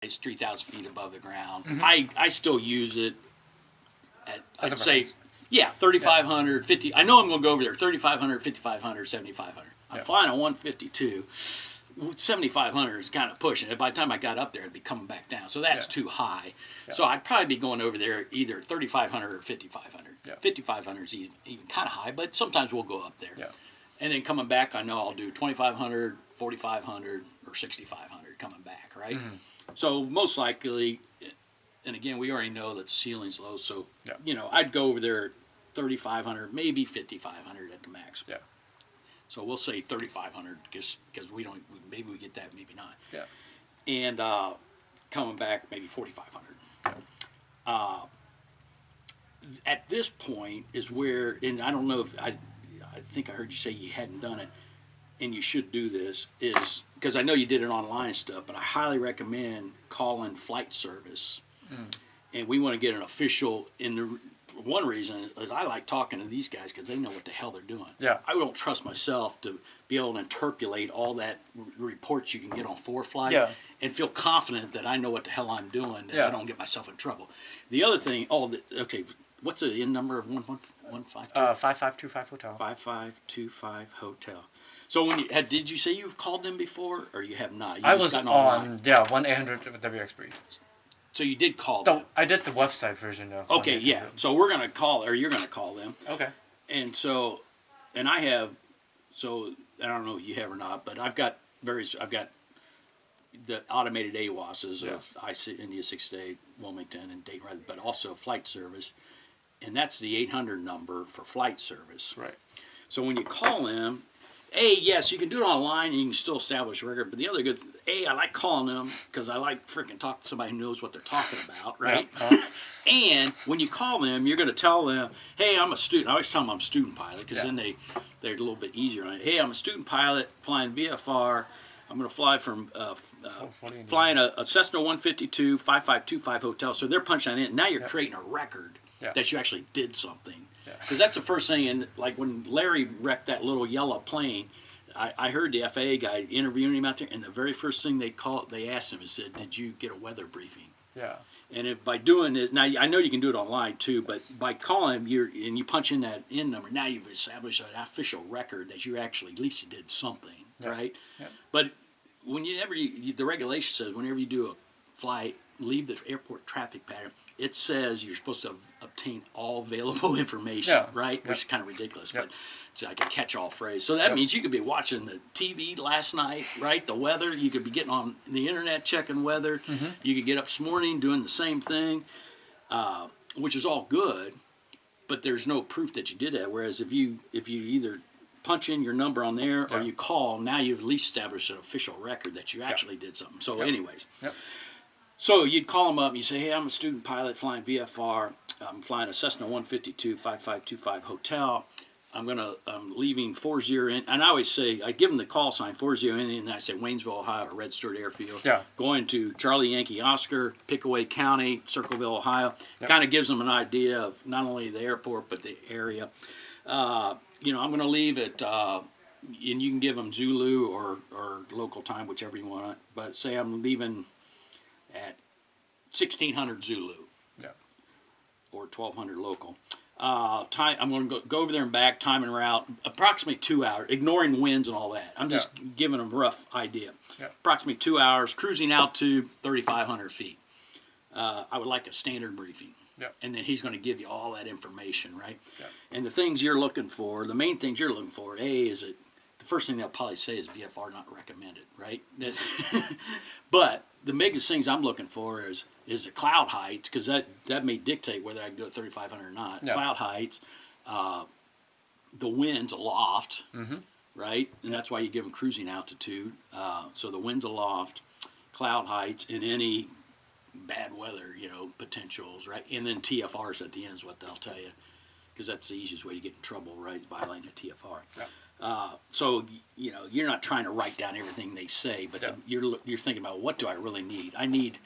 It's 3,000 feet above the ground. Mm-hmm. I still use it at, I'd say, reference. yeah, 3,500, 50. I know I'm going to go over there, 3,500, 5,500, 7,500. I'm flying a 152. 7,500 is kind of pushing it. By the time I got up there, it'd be coming back down. So that's too high. So I'd probably be going over there either 3,500 or 5,500. 5,500 is even kind of high, but sometimes we'll go up there. And then coming back, I know I'll do 2,500, 4,500, or 6,500 coming back, right? Mm-hmm. So most likely, and again, we already know that the ceiling's low, so, you know, I'd go over there 3,500, maybe 5,500 at the max. So we'll say 3,500 because we don't, maybe we get that, maybe not. And coming back, maybe 4,500. At this point is where, and I don't know if, I think I heard you say you hadn't done it, and you should do this, is, because I know you did it online stuff, but I highly recommend calling flight service. And we want to get an official, in the one reason is I like talking to these guys because they know what the hell they're doing. I don't trust myself to be able to interpolate all that reports you can get on ForeFlight and feel confident that I know what the hell I'm doing, that I don't get myself in trouble. The other thing, okay, what's the in number of 152? 5525 Hotel. 5525 Hotel. So when did you say you've called them before, or you have not? I was on 1-800-WXP. So you did call them. I did the website version though. Okay, yeah. So we're gonna call, or you're gonna call them. Okay. And so, and I have, so I don't know if you have or not, but I've got the automated AWASs of India 6-8, Wilmington, and Dayton, but also flight service, and that's the 800 number for flight service. Right. So when you call them, yes, you can do it online and you can still establish a record. But the other good, I like calling them because I like freaking talk to somebody who knows what they're talking about, right? And when you call them, you're going to tell them, hey, I'm a student. I always tell them I'm a student pilot because then they're a little bit easier on it. Hey, I'm a student pilot flying VFR. I'm going to fly from flying a Cessna 152 5525 Hotel. So they're punching that in. Now you're creating a record that you actually did something. Because that's the first thing, and like when Larry wrecked that little yellow plane, I heard the FAA guy interviewing him out there, and the very first thing they asked him is, said, did you get a weather briefing? And if by doing this, now I know you can do it online too, but by calling him, and you punch in that in number, now you've established an official record that you actually, at least you did something, right? But whenever the regulation says whenever you do a flight, leave the airport traffic pattern, it says you're supposed to obtain all available information, right? Which is kind of ridiculous, but it's like a catch-all phrase. So that means you could be watching the TV last night, right? The weather, you could be getting on the internet checking weather. You could get up this morning doing the same thing, which is all good, but there's no proof that you did that. Whereas if you either punch in your number on there or you call, now you've at least established an official record that you actually did something. So anyways. So you'd call them up and you say, hey, I'm a student pilot flying VFR. I'm flying a Cessna 152 5525 Hotel. I'm leaving 40 in, and I always say, I give them the call sign 40 in, and I say Waynesville, Ohio, or Red Stewart Airfield. Going to Charlie Yankee Oscar, Pickaway County, Circleville, Ohio. Kind of gives them an idea of not only the airport but the area. You know, I'm going to leave at, and you can give them Zulu or local time, whichever you want. But say I'm leaving at 1600 Zulu, or 1200 local. Time, I'm going to go over there and back, time and route, approximately 2 hours, ignoring winds and all that. I'm just giving them a rough idea. Approximately 2 hours, cruising out to 3,500 feet. I would like a standard briefing. And then he's going to give you all that information, right? And the things you're looking for, the main things you're looking for, is it, the first thing they'll probably say is VFR not recommended, right? But the biggest things I'm looking for is the cloud heights, because that may dictate whether I can go at 3,500 or not. Cloud heights, the winds aloft, right? And that's why you give them cruising altitude. So the winds aloft, cloud heights, and any bad weather, potentials, right? And then TFRs at the end is what they'll tell you, because that's the easiest way to get in trouble, right? Violating a TFR. So you're not trying to write down everything they say, but you're thinking about, what do I really need?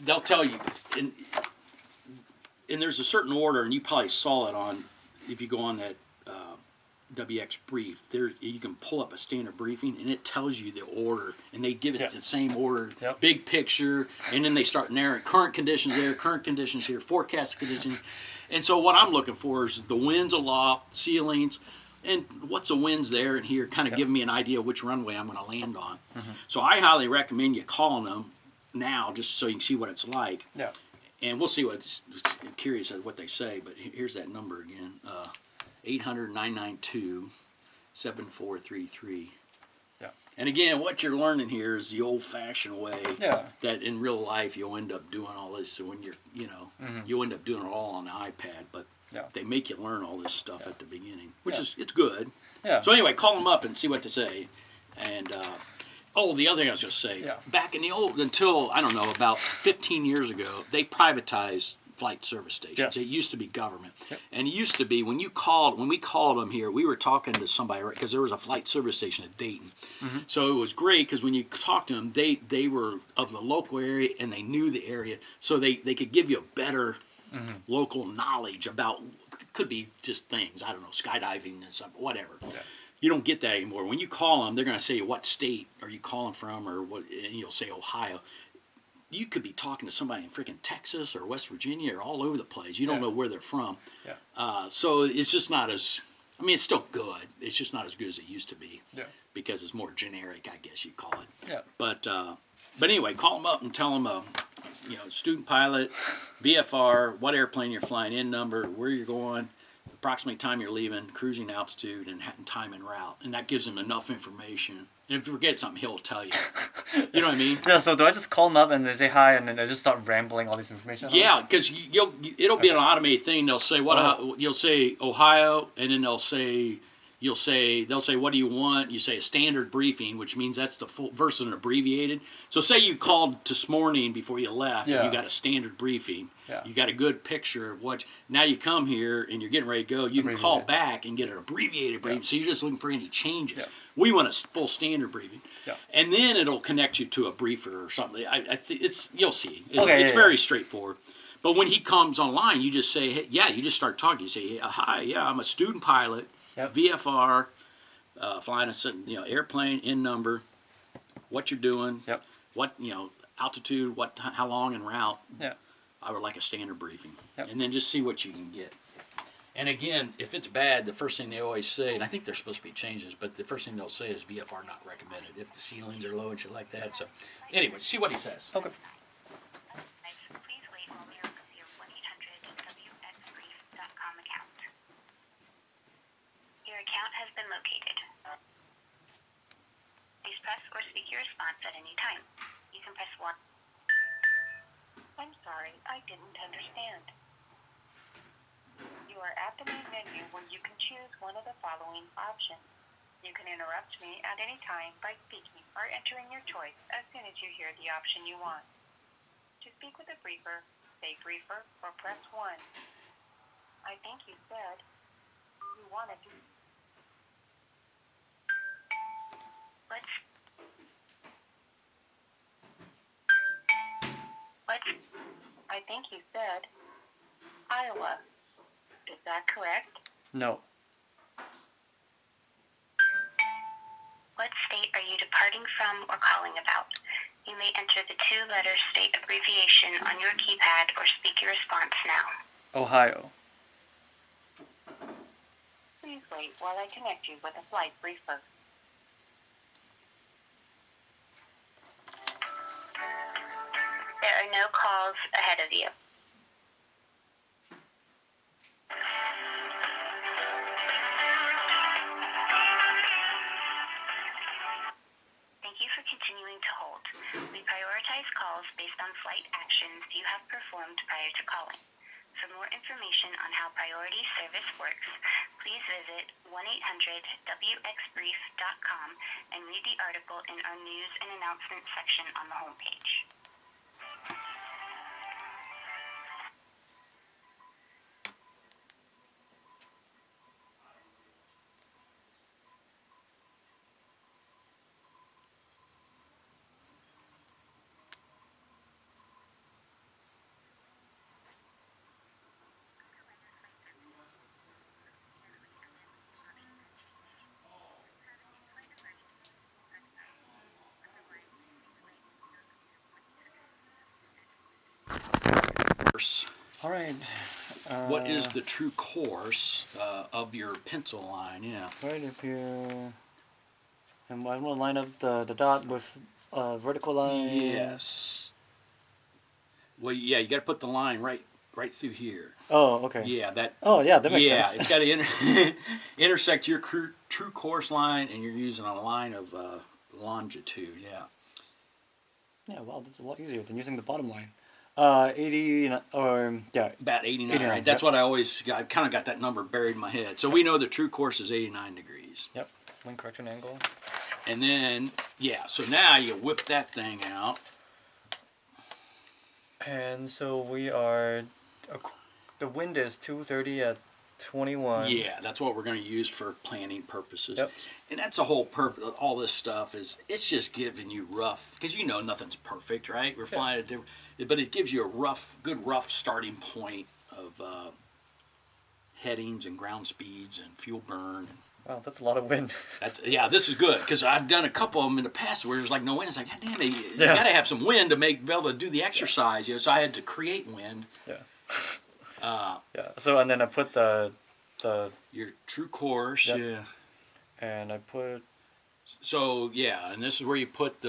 They'll tell you, and there's a certain order, and you probably saw it on, if you go on that WX brief, there you can pull up a standard briefing and it tells you the order, and they give it the same order, big picture, and then they start narrowing current conditions there, current conditions here, forecasted conditions. And so what I'm looking for is the winds aloft, ceilings, and what's the winds there and here, kind of giving me an idea of which runway I'm going to land on. So I highly recommend you calling them now just so you can see what it's like. Yeah. And we'll see what's curious at what they say, but here's that number again. 800-992-7433. Yeah. And again, what you're learning here is the old-fashioned way that in real life you'll end up doing all this. So when you're, you'll end up doing it all on the iPad, but they make you learn all this stuff at the beginning, which is, it's good. Yeah. So anyway, call them up and see what to say. And, the other thing I was going to say, back in the old, until, I don't know, about 15 years ago, they privatized flight service stations. It used to be government. And it used to be, when we called them here, we were talking to somebody, because there was a flight service station at Dayton. So it was great, because when you talked to them, they were of the local area, and they knew the area, so they could give you a better local knowledge about, could be just things, I don't know, skydiving and something, whatever. You don't get that anymore. When you call them, they're going to say, what state are you calling from, or what, and you'll say Ohio. You could be talking to somebody in freaking Texas or West Virginia or all over the place. You don't know where they're from. So it's just not as, I mean, it's still good. It's just not as good as it used to be. Because it's more generic, I guess you'd call it. But anyway, call them up and tell them, student pilot, VFR, what airplane you're flying in number, where you're going, approximately time you're leaving, cruising altitude, and time and route. And that gives him enough information. And if you forget something, he'll tell you. You know what I mean? Yeah, so do I just call them up and they say hi and then they just start rambling all this information? Yeah, because it'll be an automated thing. They'll say, you'll say Ohio, and then they'll say, what do you want? You say a standard briefing, which means that's the full versus an abbreviated. So say you called this morning before you left, and you got a standard briefing. You got a good picture of what. Now you come here and you're getting ready to go. You can call back and get an abbreviated briefing. So you're just looking for any changes. We want a full standard briefing, and then it'll connect you to a briefer or something. You'll see. It's very straightforward. But when he comes online, you just say, hey, you just start talking. You say, hey, hi, I'm a student pilot. VFR, flying a airplane in number, what you're doing, what altitude, how long en route. I would like a standard briefing, and then just see what you can get. And again, if it's bad, the first thing they always say, and I think there's supposed to be changes, but the first thing they'll say is VFR not recommended if the ceilings are low and shit like that. So anyway, see what he says. Okay. Account has been located. Please press or speak your response at any time. You can press 1. I'm sorry, I didn't understand. You are at the main menu where you can choose one of the following options. You can interrupt me at any time by speaking or entering your choice as soon as you hear the option you want. To speak with a briefer, say briefer or press 1. I think you said you wanted to. I think you said Iowa. Is that correct? No. What state are you departing from or calling about? You may enter the 2-letter state abbreviation on your keypad or speak your response now. Ohio. Please wait while I connect you with a flight briefer. There are no calls ahead of you. Thank you for continuing to hold. We prioritize calls based on flight actions you have performed prior to calling. For more information on how priority service works, please visit 1-800-WXBrief.com and read the article in our news and announcements section on the homepage. course. All right. What is the true course of your pencil line? Yeah. Right up here. And I'm going to line up the dot with vertical line. Yes. Well, yeah, you got to put the line right through here. Oh, okay. Yeah, that. Oh, yeah, that makes sense. Yeah, it's got to intersect your true course line, and you're using a line of longitude. Yeah. Yeah, well, that's a lot easier than using the bottom line. 80 or yeah. About 89, 89, right? That's yep. what I kind of got that number buried in my head. So we know the true course is 89 degrees. Yep. Link correction angle. And then, yeah, so now you whip that thing out. And so we are. The wind is 230 at 21. Yeah, that's what we're going to use for planning purposes. Yep. And that's the whole purpose. All this stuff it's just giving you rough, because you know nothing's perfect, right? We're flying at different, but it gives you a good rough starting point of headings and ground speeds and fuel burn. Wow, that's a lot of wind. This is good, because I've done a couple of them in the past where there's like no wind. It's like, God damn it, you got to have some wind to be able to do the exercise. You know, so I had to create wind. Yeah. Yeah. So and then I put the your true course. Yep. Yeah. And I put. So yeah, and this is where you put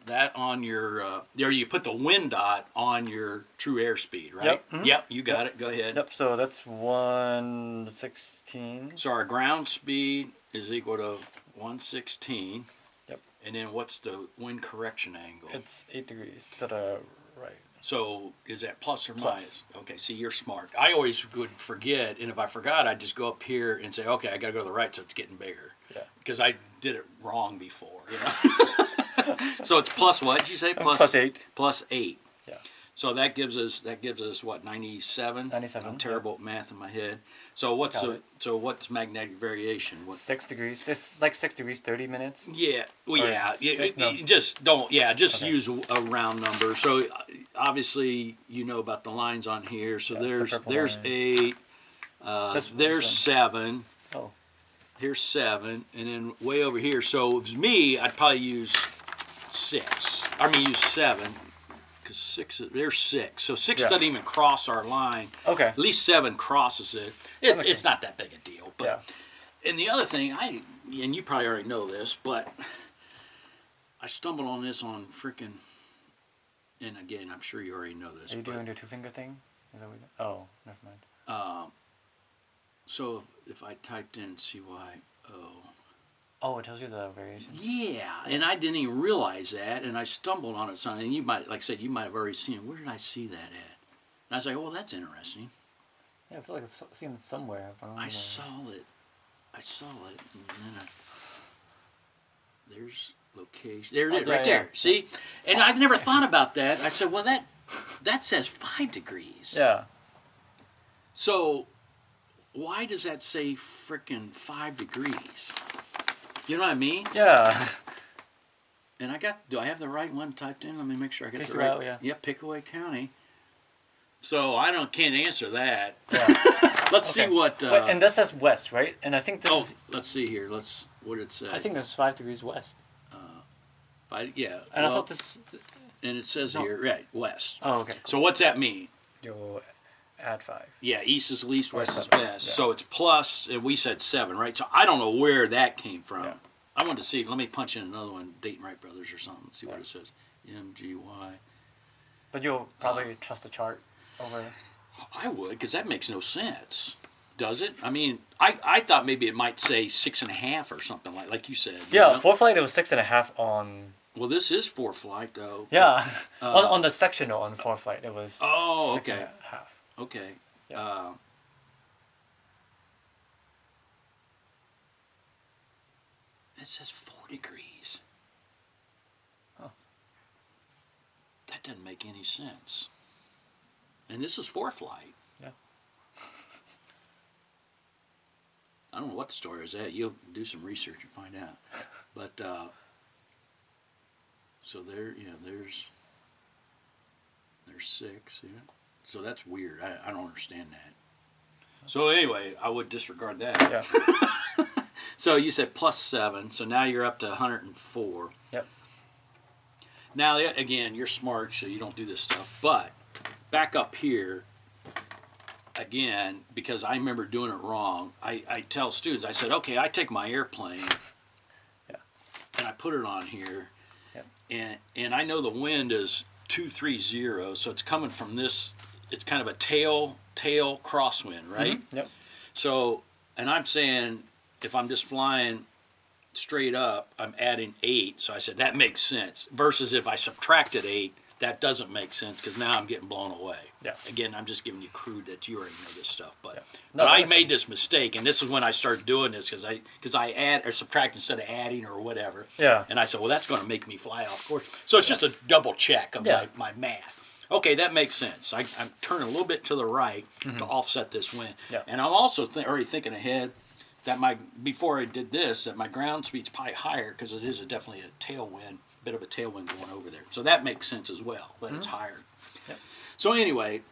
that on your you put the wind dot on your true airspeed, right? Yep. Mm-hmm. Yep. You got it. Go ahead. Yep. So that's 116. So our ground speed is equal to 116. Yep. And then what's the wind correction angle? It's 8 degrees to the right. So is that plus or Plus. minus? Okay, see, you're smart. I always would forget, and if I forgot, I'd just go up here and say, okay, I got to go to the right, so it's getting bigger. Yeah. Because I did it wrong before. You know? So it's plus what did you say? Plus 8. Plus 8. Yeah. So that gives us what, 97? 97. I'm terrible at math in my head. So what's magnetic variation? 6 degrees. It's like 6 degrees 30 minutes. Yeah, well, Or yeah. no. Just don't. Yeah, just Okay. use a round number. So obviously you know about the lines on here. So Yeah, there's line. 8. There's 7. Oh. Here's 7, and then way over here. So if it was me, I'd probably use 6. Use 7, because 6. There's 6. So 6 Yeah. doesn't even cross our line. Okay. At least 7 crosses it. That makes It's sense. not that big a deal. But Yeah. and the other thing, and you probably already know this, but I stumbled on this on freaking. And again, I'm sure you already know this. Are you doing the 2-finger thing? Is that what you... Oh, never mind. So if I typed in CYO. Oh, it tells you the variation. Yeah, and I didn't even realize that, and I stumbled on it. And you might, like I said, you might have already seen it. Where did I see that at? And I was like, oh, well, that's interesting. Yeah, I feel like I've seen it somewhere. But I don't know I where. saw it. And then there's location. There it is, yeah, right there. yeah. See? And I've never thought about that. I said, well, that says 5 degrees. Yeah. So why does that say frickin' 5 degrees? You know what I mean? Yeah. And do I have the right one typed in? Let me make sure I get the Pickaway, right. yeah. Yep, Pickaway County. So can't answer that. Yeah. Let's see what. Wait, and that says west, right? And I think this is. Let's see here. What did it say? I think there's 5 degrees west. Yeah. And I thought this. And it says here, right, west. Oh, okay. So what's that mean? You'll add 5. Yeah, east is least, west is 7, best. yeah. So it's plus, and we said 7, right? So I don't know where that came from. Yeah. I wanted to see. Let me punch in another one, Dayton Wright Brothers or something. See what it says. MGY. But you'll probably trust the chart over. I would, because that makes no sense. Does it? I thought maybe it might say 6.5 or something like you said. Yeah, you know? 4 flight it was 6.5 on. Well, this is 4 flight though. Yeah, on the sectional on 4 flight it was. Oh, 6.5. okay. Okay. Yeah. It says 4 degrees. Huh. That doesn't make any sense. And this is 4 flight. Yeah. I don't know what the story is at. You'll do some research and find out. But so there's 6. Yeah. So that's weird. I don't understand that. So anyway, I would disregard that. Yeah. So you said plus 7. So now you're up to 104. Yep. Now again, you're smart, so you don't do this stuff. But back up here, again, because I remember doing it wrong, I tell students, I said, okay, I take my airplane Yeah. and I put it on here, Yeah. and I know the wind is 230, so it's coming from this. It's kind of a tail crosswind, right? Mm-hmm. Yep. So, and I'm saying if I'm just flying straight up, I'm adding 8. So I said that makes sense. Versus if I subtracted 8, that doesn't make sense because now I'm getting blown away. Yeah. Again, I'm just giving you crude that you already know this stuff, but Yeah. but No, I that made makes this mistake, and this is when I started doing this because I add or subtract instead of adding or whatever. Yeah. And I said, well, that's going to make me fly off course. So it's just a double check of Yeah. my math. Okay, that makes sense. I'm turning a little bit to the right to offset this wind. Yeah. And I'm also already thinking ahead that before I did this, that my ground speed's probably higher because it is definitely a tailwind, bit of a tailwind going over there. So that makes sense as well, that it's higher. Yep. So anyway,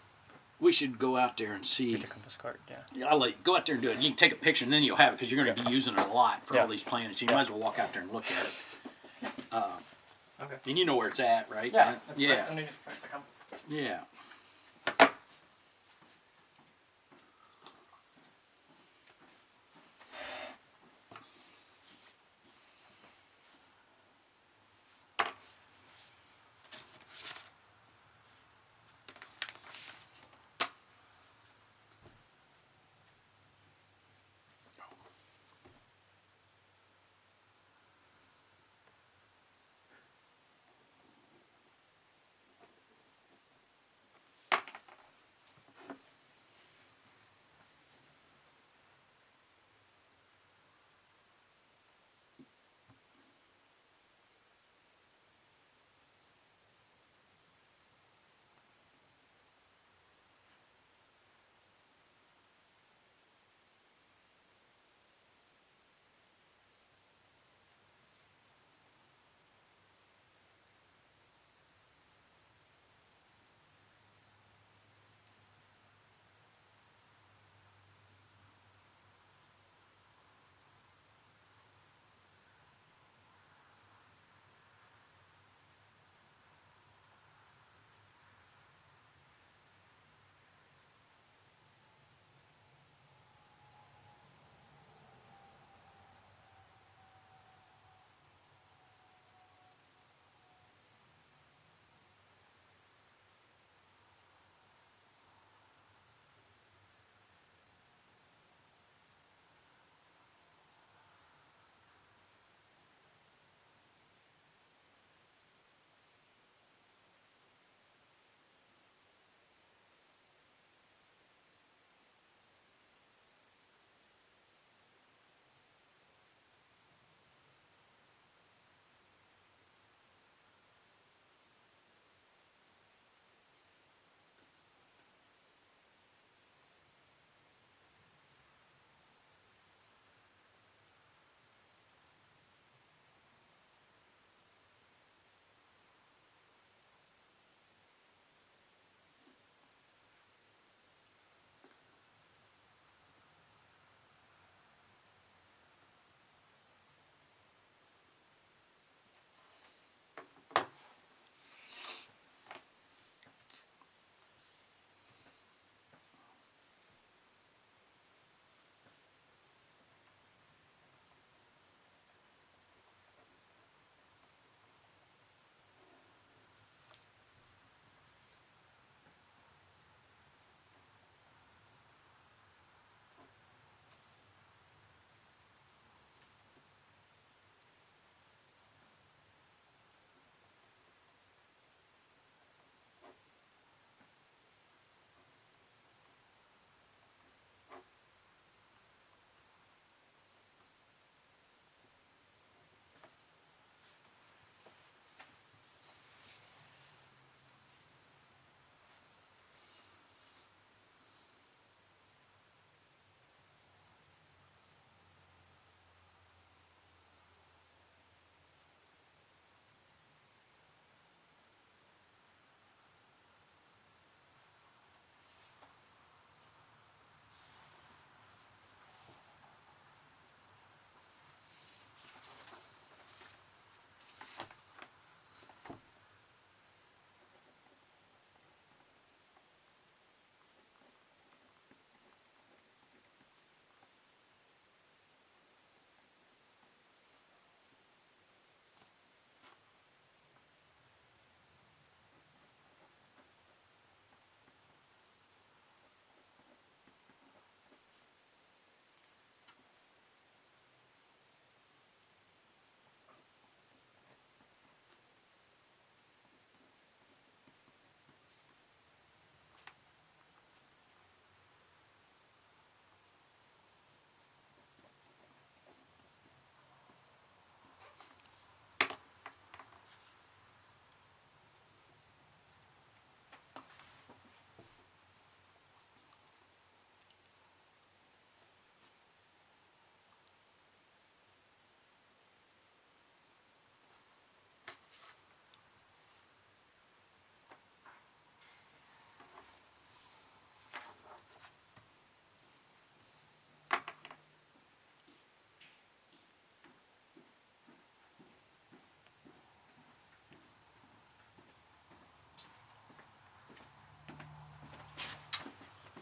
we should go out there and see. Get the compass card. Yeah. Yeah, I'll let you go out there and do it. You can take a picture and then you'll have it because you're going to be using it a lot for Yeah. all these planets. So you might as well walk out there and look at it. Okay. And you know where it's at, right? Yeah. That's Yeah. right underneath the compass. Yeah.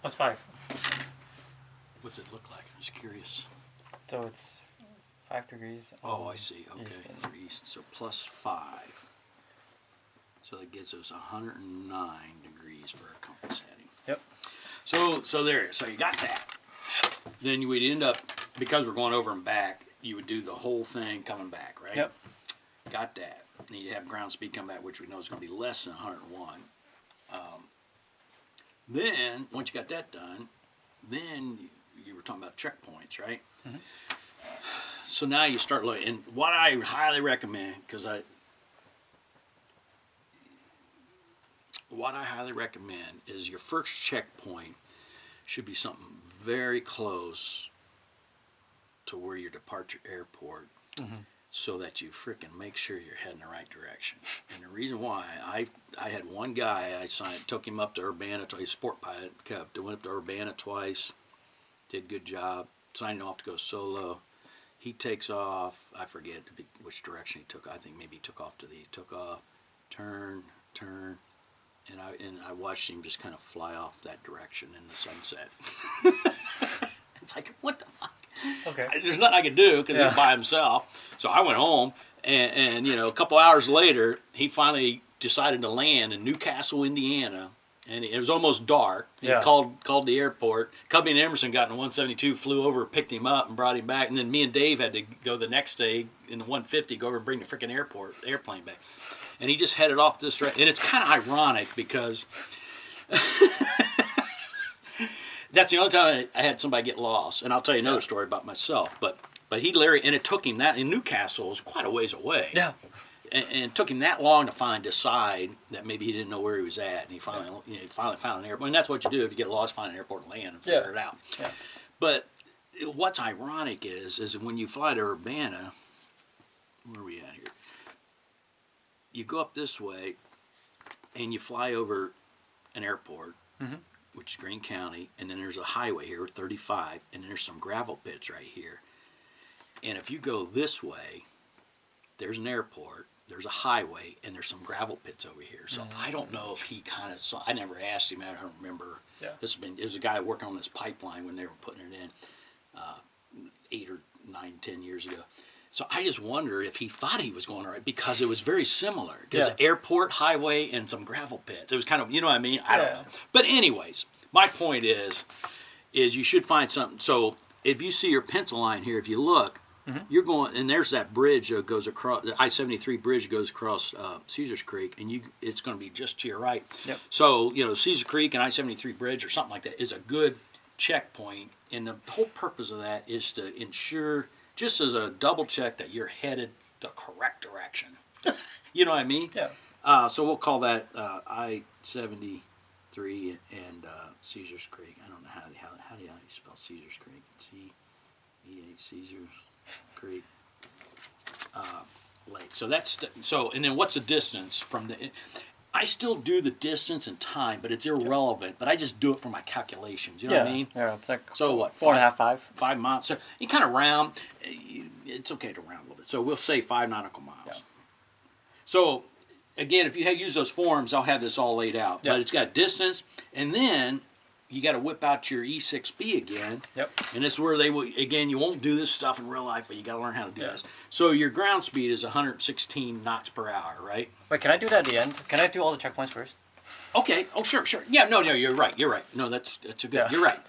Plus 5. What's it look like? I'm just curious. So it's 5 degrees. Oh, I see. Okay, east and- for east. So plus 5. So that gives us 109 degrees for our compass heading. Yep. So there. So you got that. Then you would end up, because we're going over and back, you would do the whole thing coming back, right? Yep. Got that. And you have ground speed come back, which we know is going to be less than 101. Then, once you got that done, then you were talking about checkpoints, right? Mm-hmm. So now you start looking, and what I highly recommend, what I highly recommend is your first checkpoint should be something very close to where your departure airport, so that you frickin' make sure you're heading the right direction. And the reason why, I had one guy I signed, took him up to Urbana, he's sport pilot, went up to Urbana twice, did a good job, signed him off to go solo. He takes off, I forget which direction he took. I think maybe he took off turn, and I watched him just kind of fly off that direction in the sunset. It's like, what the fuck? Okay. There's nothing I could do because he's by himself. So I went home, and a couple hours later, he finally decided to land in Newcastle, Indiana. And it was almost dark. He called the airport. Cubby and Emerson got in the 172, flew over, picked him up, and brought him back. And then me and Dave had to go the next day in the 150, go over and bring the freaking airplane back. And he just headed off this direction. And it's kind of ironic because that's the only time I had somebody get lost. And I'll tell you another story about myself. But he literally, and it took him that, in Newcastle, it was quite a ways away. Yeah. And it took him that long to decide that maybe he didn't know where he was at, and he finally found an airport. And that's what you do if you get lost, find an airport and land and figure it out. Yeah. But what's ironic is when you fly to Urbana, where are we at here? You go up this way, and you fly over an airport, which is Greene County, and then there's a highway here, 35, and there's some gravel pits right here. And if you go this way, there's an airport, there's a highway, and there's some gravel pits over here. So I don't know if he kind of saw. I never asked him. I don't remember. Yeah. There's a guy working on this pipeline when they were putting it in 8 or 9, 10 years ago. So I just wonder if he thought he was going all right because it was very similar. Because airport, highway, and some gravel pits. It was kind of, you know what I mean? I don't know. But anyways, my point is you should find something. So if you see your pencil line here, if you look, you're going, and there's that bridge that goes across, the I-73 bridge goes across Caesars Creek, and it's going to be just to your right. Yep. So, Caesar Creek and I-73 bridge or something like that is a good checkpoint, and the whole purpose of that is to ensure, just as a double check, that you're headed the correct direction. You know what I mean? Yeah. So we'll call that I-73 and Caesars Creek. I don't know how do you spell Caesars Creek? C-E-A, Caesars Creek Lake. So and then what's the distance from the? I still do the distance and time, but it's irrelevant. But I just do it for my calculations. You know what I mean? Yeah, it's like so what? 4.5, 5. 5 miles. So you kind of round. It's okay to round a little bit. So we'll say 5 nautical miles. Yeah. So again, if you use those forms, I'll have this all laid out. Yeah. But it's got distance, and then you got to whip out your E6B again. Yep. And this is where they will, again, you won't do this stuff in real life, but you got to learn how to do this. So your ground speed is 116 knots per hour, right? Wait, can I do that at the end? Can I do all the checkpoints first? Okay. Oh, sure. Yeah, no, you're right. No, that's a good, you're right.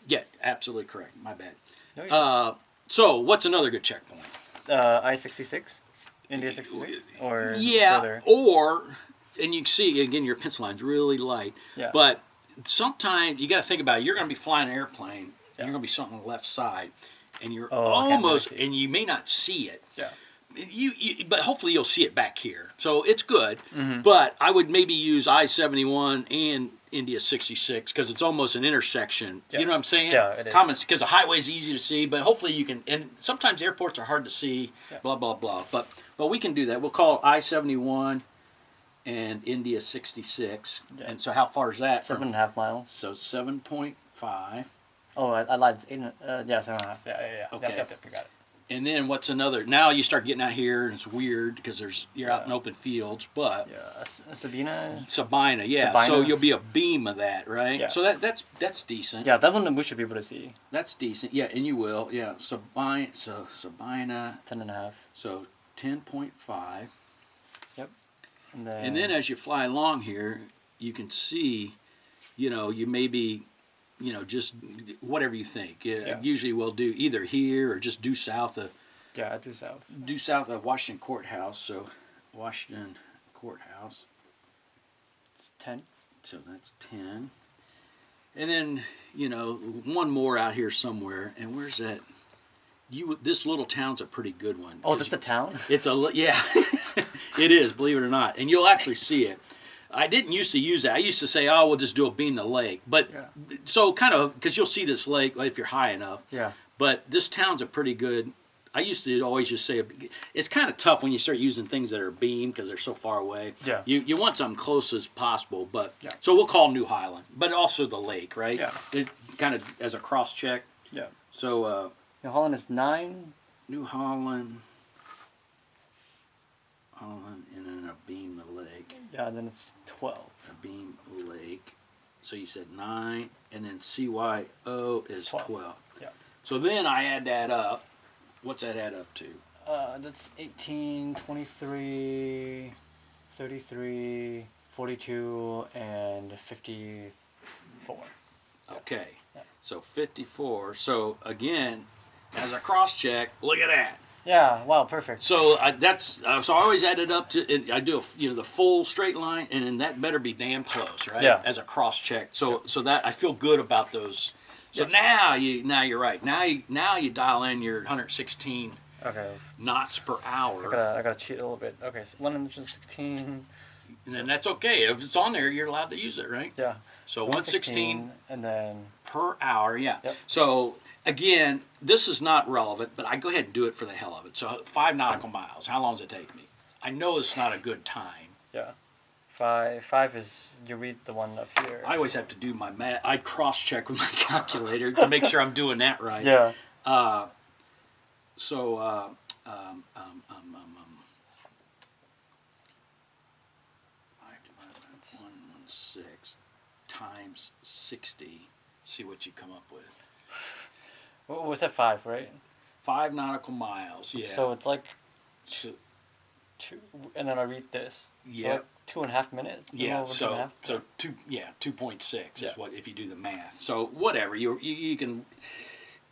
Yeah, absolutely correct. My bad. No, so what's another good checkpoint? I-66? India 66? Or further? And you can see, again, your pencil line's really light. Yeah. But sometimes you got to think about it. You're going to be flying an airplane, and you're going to be something on the left side, and you're almost, and you may not see it. Yeah. But hopefully you'll see it back here. So it's good. But I would maybe use I-71 and India 66 because it's almost an intersection. Yeah. You know what I'm saying? Yeah, it is. Because the highway's easy to see, but hopefully you can. And sometimes airports are hard to see. Blah blah blah. But we can do that. We'll call I-71 and India 66. Yeah. And so how far is that? 7.5 miles. So 7.5. Oh, I lied. It's 8. Yeah, 7.5. Yeah. Okay. Yep, you got it. And then what's another? Now you start getting out here, and it's weird because you're out in open fields. But Yeah, Sabina. Sabina, yeah. Sabina. So you'll be a beam of that, right? Yeah. So that's decent. Yeah, that one we should be able to see. That's decent. Yeah, and you will. Yeah. Sabina. 10.5. So 10.5. Yep. And then as you fly along here, you can see, you may be, just whatever you think. Usually we'll do either here or just due south of. Yeah, due south. Due south of Washington Courthouse. So Washington Courthouse. It's 10. So that's 10. And then, one more out here somewhere. And where's that? This little town's a pretty good one. Oh, that's the town? It's yeah, it is, believe it or not. And you'll actually see it. I didn't used to use that. I used to say, oh, we'll just do a beam the lake. But so kind of, because you'll see this lake if you're high enough. Yeah. But this town's a pretty good. I used to always just say, it's kind of tough when you start using things that are beam because they're so far away. Yeah. You want something close as possible. But so we'll call New Highland, but also the lake, right? Yeah. It kind of as a cross check. Yeah. So. New Holland is 9. New Holland, and then a beam the lake. Yeah, and then it's 12. A beam lake. So you said 9, and then CYO is 12. Yeah. So then I add that up. What's that add up to? That's 18, 23, 33, 42, and 54. Okay. Yeah. So 54. So again, as a cross check, look at that. Yeah. Wow. Perfect. So so I always add it up to. And I do the full straight line, and then that better be damn close, right? Yeah. As a cross check. So that I feel good about those. So now you're right. Now you dial in your 116 knots per hour. I gotta cheat a little bit. Okay, so 116. And then that's okay. If it's on there, you're allowed to use it, right? Yeah. So 116 and then per hour. Yeah. Yep. So again, this is not relevant, but I go ahead and do it for the hell of it. So 5 nautical miles. How long does it take me? I know it's not a good time. yeah. 5 is you read the one up here. I always have to do my math. I cross-check with my calculator to make sure I'm doing that right. Yeah. So, 5 divided by 116 times 60. See what you come up with. What was that 5, right? 5 nautical miles. Yeah. So it's like So, 2, and then I read this. Yeah. So like 2.5 minutes. yeah. Over So 2.5? 2.6 Yeah. is what if you do the math. So whatever you can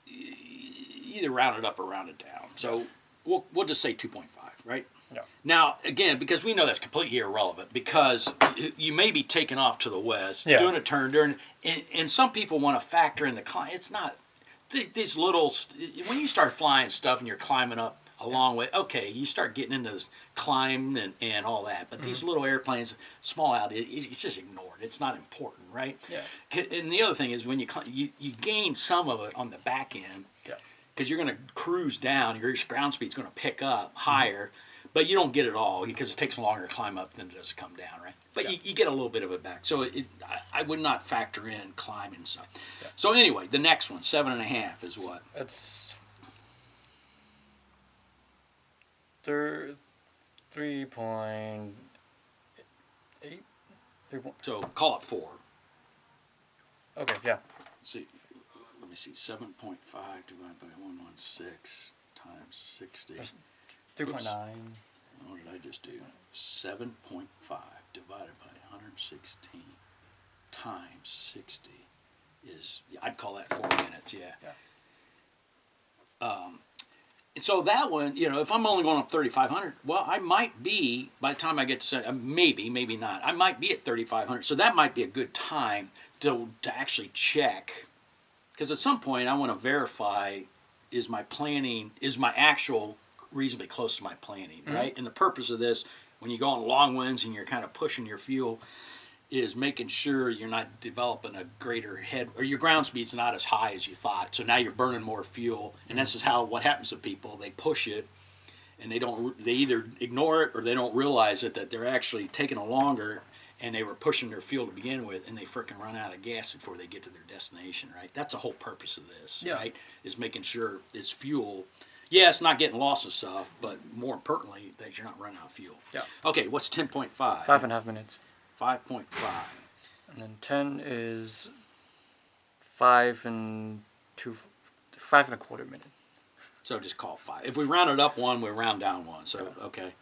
either round it up or round it down. So we'll just say 2.5, right? Yeah. Now, again, because we know that's completely irrelevant, because you may be taking off to the west, Yeah. doing a turn, and some people want to factor in the climb. It's not, these little, when you start flying stuff and you're climbing up a long way, okay, you start getting into this climb and all that, but these little airplanes, small altitude, it's just ignored. It's not important, right? Yeah. And the other thing is when you gain some of it on the back end, because you're going to cruise down, your ground speed's going to pick up higher, but you don't get it all because it takes longer to climb up than it does to come down, right? But you get a little bit of it back. So I would not factor in climbing stuff. Yeah. So anyway, the next one, 7.5 is what? It's 3.8. So call it 4. Okay, yeah. Let's see. Let me see. 7.5 divided by 116 times 60. There's 3.9. What did I just do? 7.5 divided by 116 times 60 is, I'd call that 4 minutes, yeah. And so that one, if I'm only going up 3,500, well, I might be, by the time I get to, maybe not, I might be at 3,500. So that might be a good time to actually check. Because at some point I want to verify, is my actual reasonably close to my planning, right? And the purpose of this, when you go on long winds and you're kind of pushing your fuel, is making sure you're not developing a greater head, or your ground speed's not as high as you thought. So now you're burning more fuel, and this is what happens to people. They push it, and they either ignore it or they don't realize it, that they're actually taking a longer, and they were pushing their fuel to begin with, and they frickin' run out of gas before they get to their destination, right? That's the whole purpose of this, right? Is making sure it's fuel. Yes, not getting lost and stuff, but more importantly, that you're not running out of fuel. Yeah. Okay, what's 10.5? 5.5 minutes. 5.5. And then 10 is 5.25 minutes. So just call it 5. If we round it up 1, we round down 1. So, okay.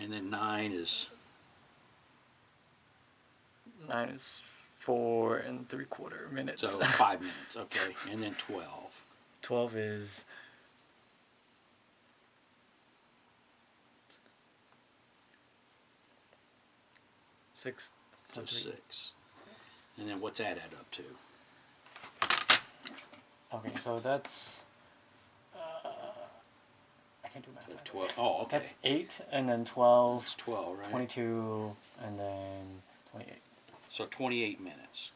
And then 9 is... 9 is 4.75 minutes. So 5 minutes, okay. And then 12. 12 is 6. So 6. And then what's that add up to? Okay, so that's I can't do math. So 12. Oh, okay. That's 8, and then 12. It's 12, right? 22, and then 28. So 28 minutes.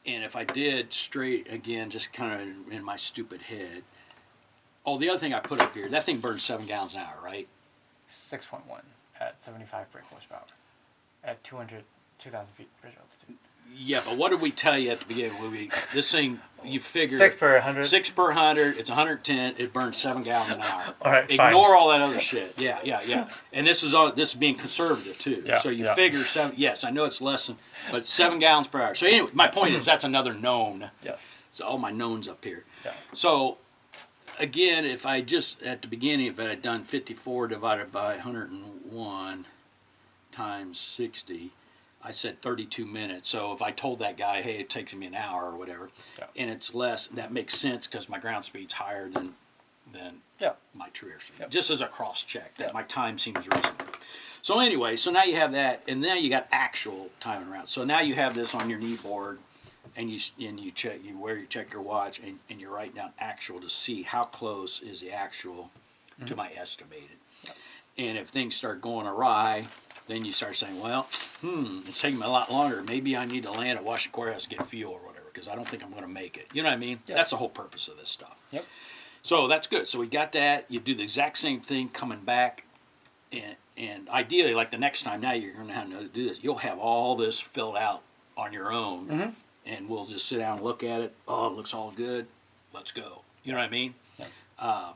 And if I did straight, again, just kind of in my stupid head. Oh, the other thing I put up here, that thing burns 7 gallons an hour, right? 6.1 at 75 brake horsepower at 2,000 feet bridge altitude. Yeah, but what did we tell you at the beginning? This thing, you figure... 6 per 100. 6 per 100, it's 110, it burns 7 gallons an hour. All right, Ignore all that other shit. Yeah. And this is being conservative, too. Yeah, So you yeah. figure 7... Yes, I know it's less than... But 7 gallons per hour. So anyway, my point is that's another known. Yes. So all my knowns up here. Yeah. So, again, if I just, at the beginning, if I had done 54 divided by 101 times 60... I said 32 minutes. So if I told that guy, hey, it takes me an hour or whatever, and it's less, that makes sense because my ground speed's higher than my true air speed. Just as a cross check, that my time seems reasonable. So anyway, so now you have that, and now you got actual time and route. So now you have this on your knee board, and you check, check your watch, and you write down actual to see how close is the actual to my estimated. And if things start going awry, then you start saying, well, it's taking me a lot longer. Maybe I need to land at Washington Courthouse to get fuel or whatever, because I don't think I'm going to make it. You know what I mean? Yes. That's the whole purpose of this stuff. Yep. So that's good. So we got that. You do the exact same thing coming back. And ideally, like the next time, now you're going to have to do this. You'll have all this filled out on your own. And we'll just sit down and look at it. Oh, it looks all good. Let's go. You know what I mean? Yeah.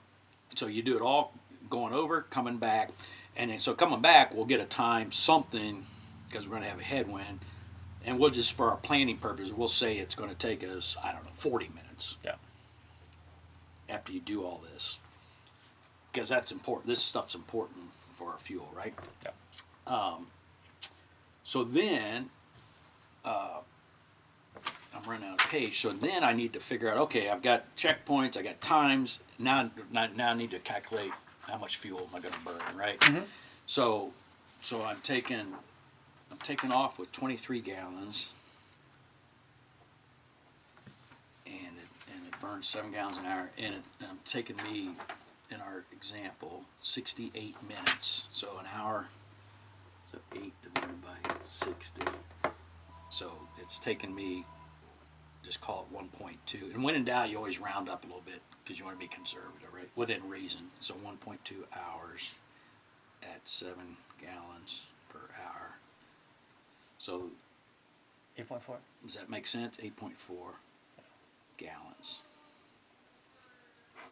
So you do it all going over, coming back. And then, so coming back, we'll get a time something, because we're going to have a headwind, and we'll just, for our planning purposes, we'll say it's going to take us, I don't know, 40 minutes. Yeah. After you do all this, because that's important. This stuff's important for our fuel, right? Yeah. So then, I'm running out of page. So then I need to figure out, okay, I've got checkpoints, I got times. Now I need to calculate how much fuel am I going to burn, right? So I'm taking off with 23 gallons, and it burns 7 gallons an hour, and I'm taking me, in our example, 68 minutes. So an hour, so 8 divided by 60. So it's taken me, just call it 1.2. And when in doubt, you always round up a little bit because you want to be conservative, right? Within reason. So 1.2 hours at 7 gallons per hour. So 8.4. does that make sense? 8.4 gallons.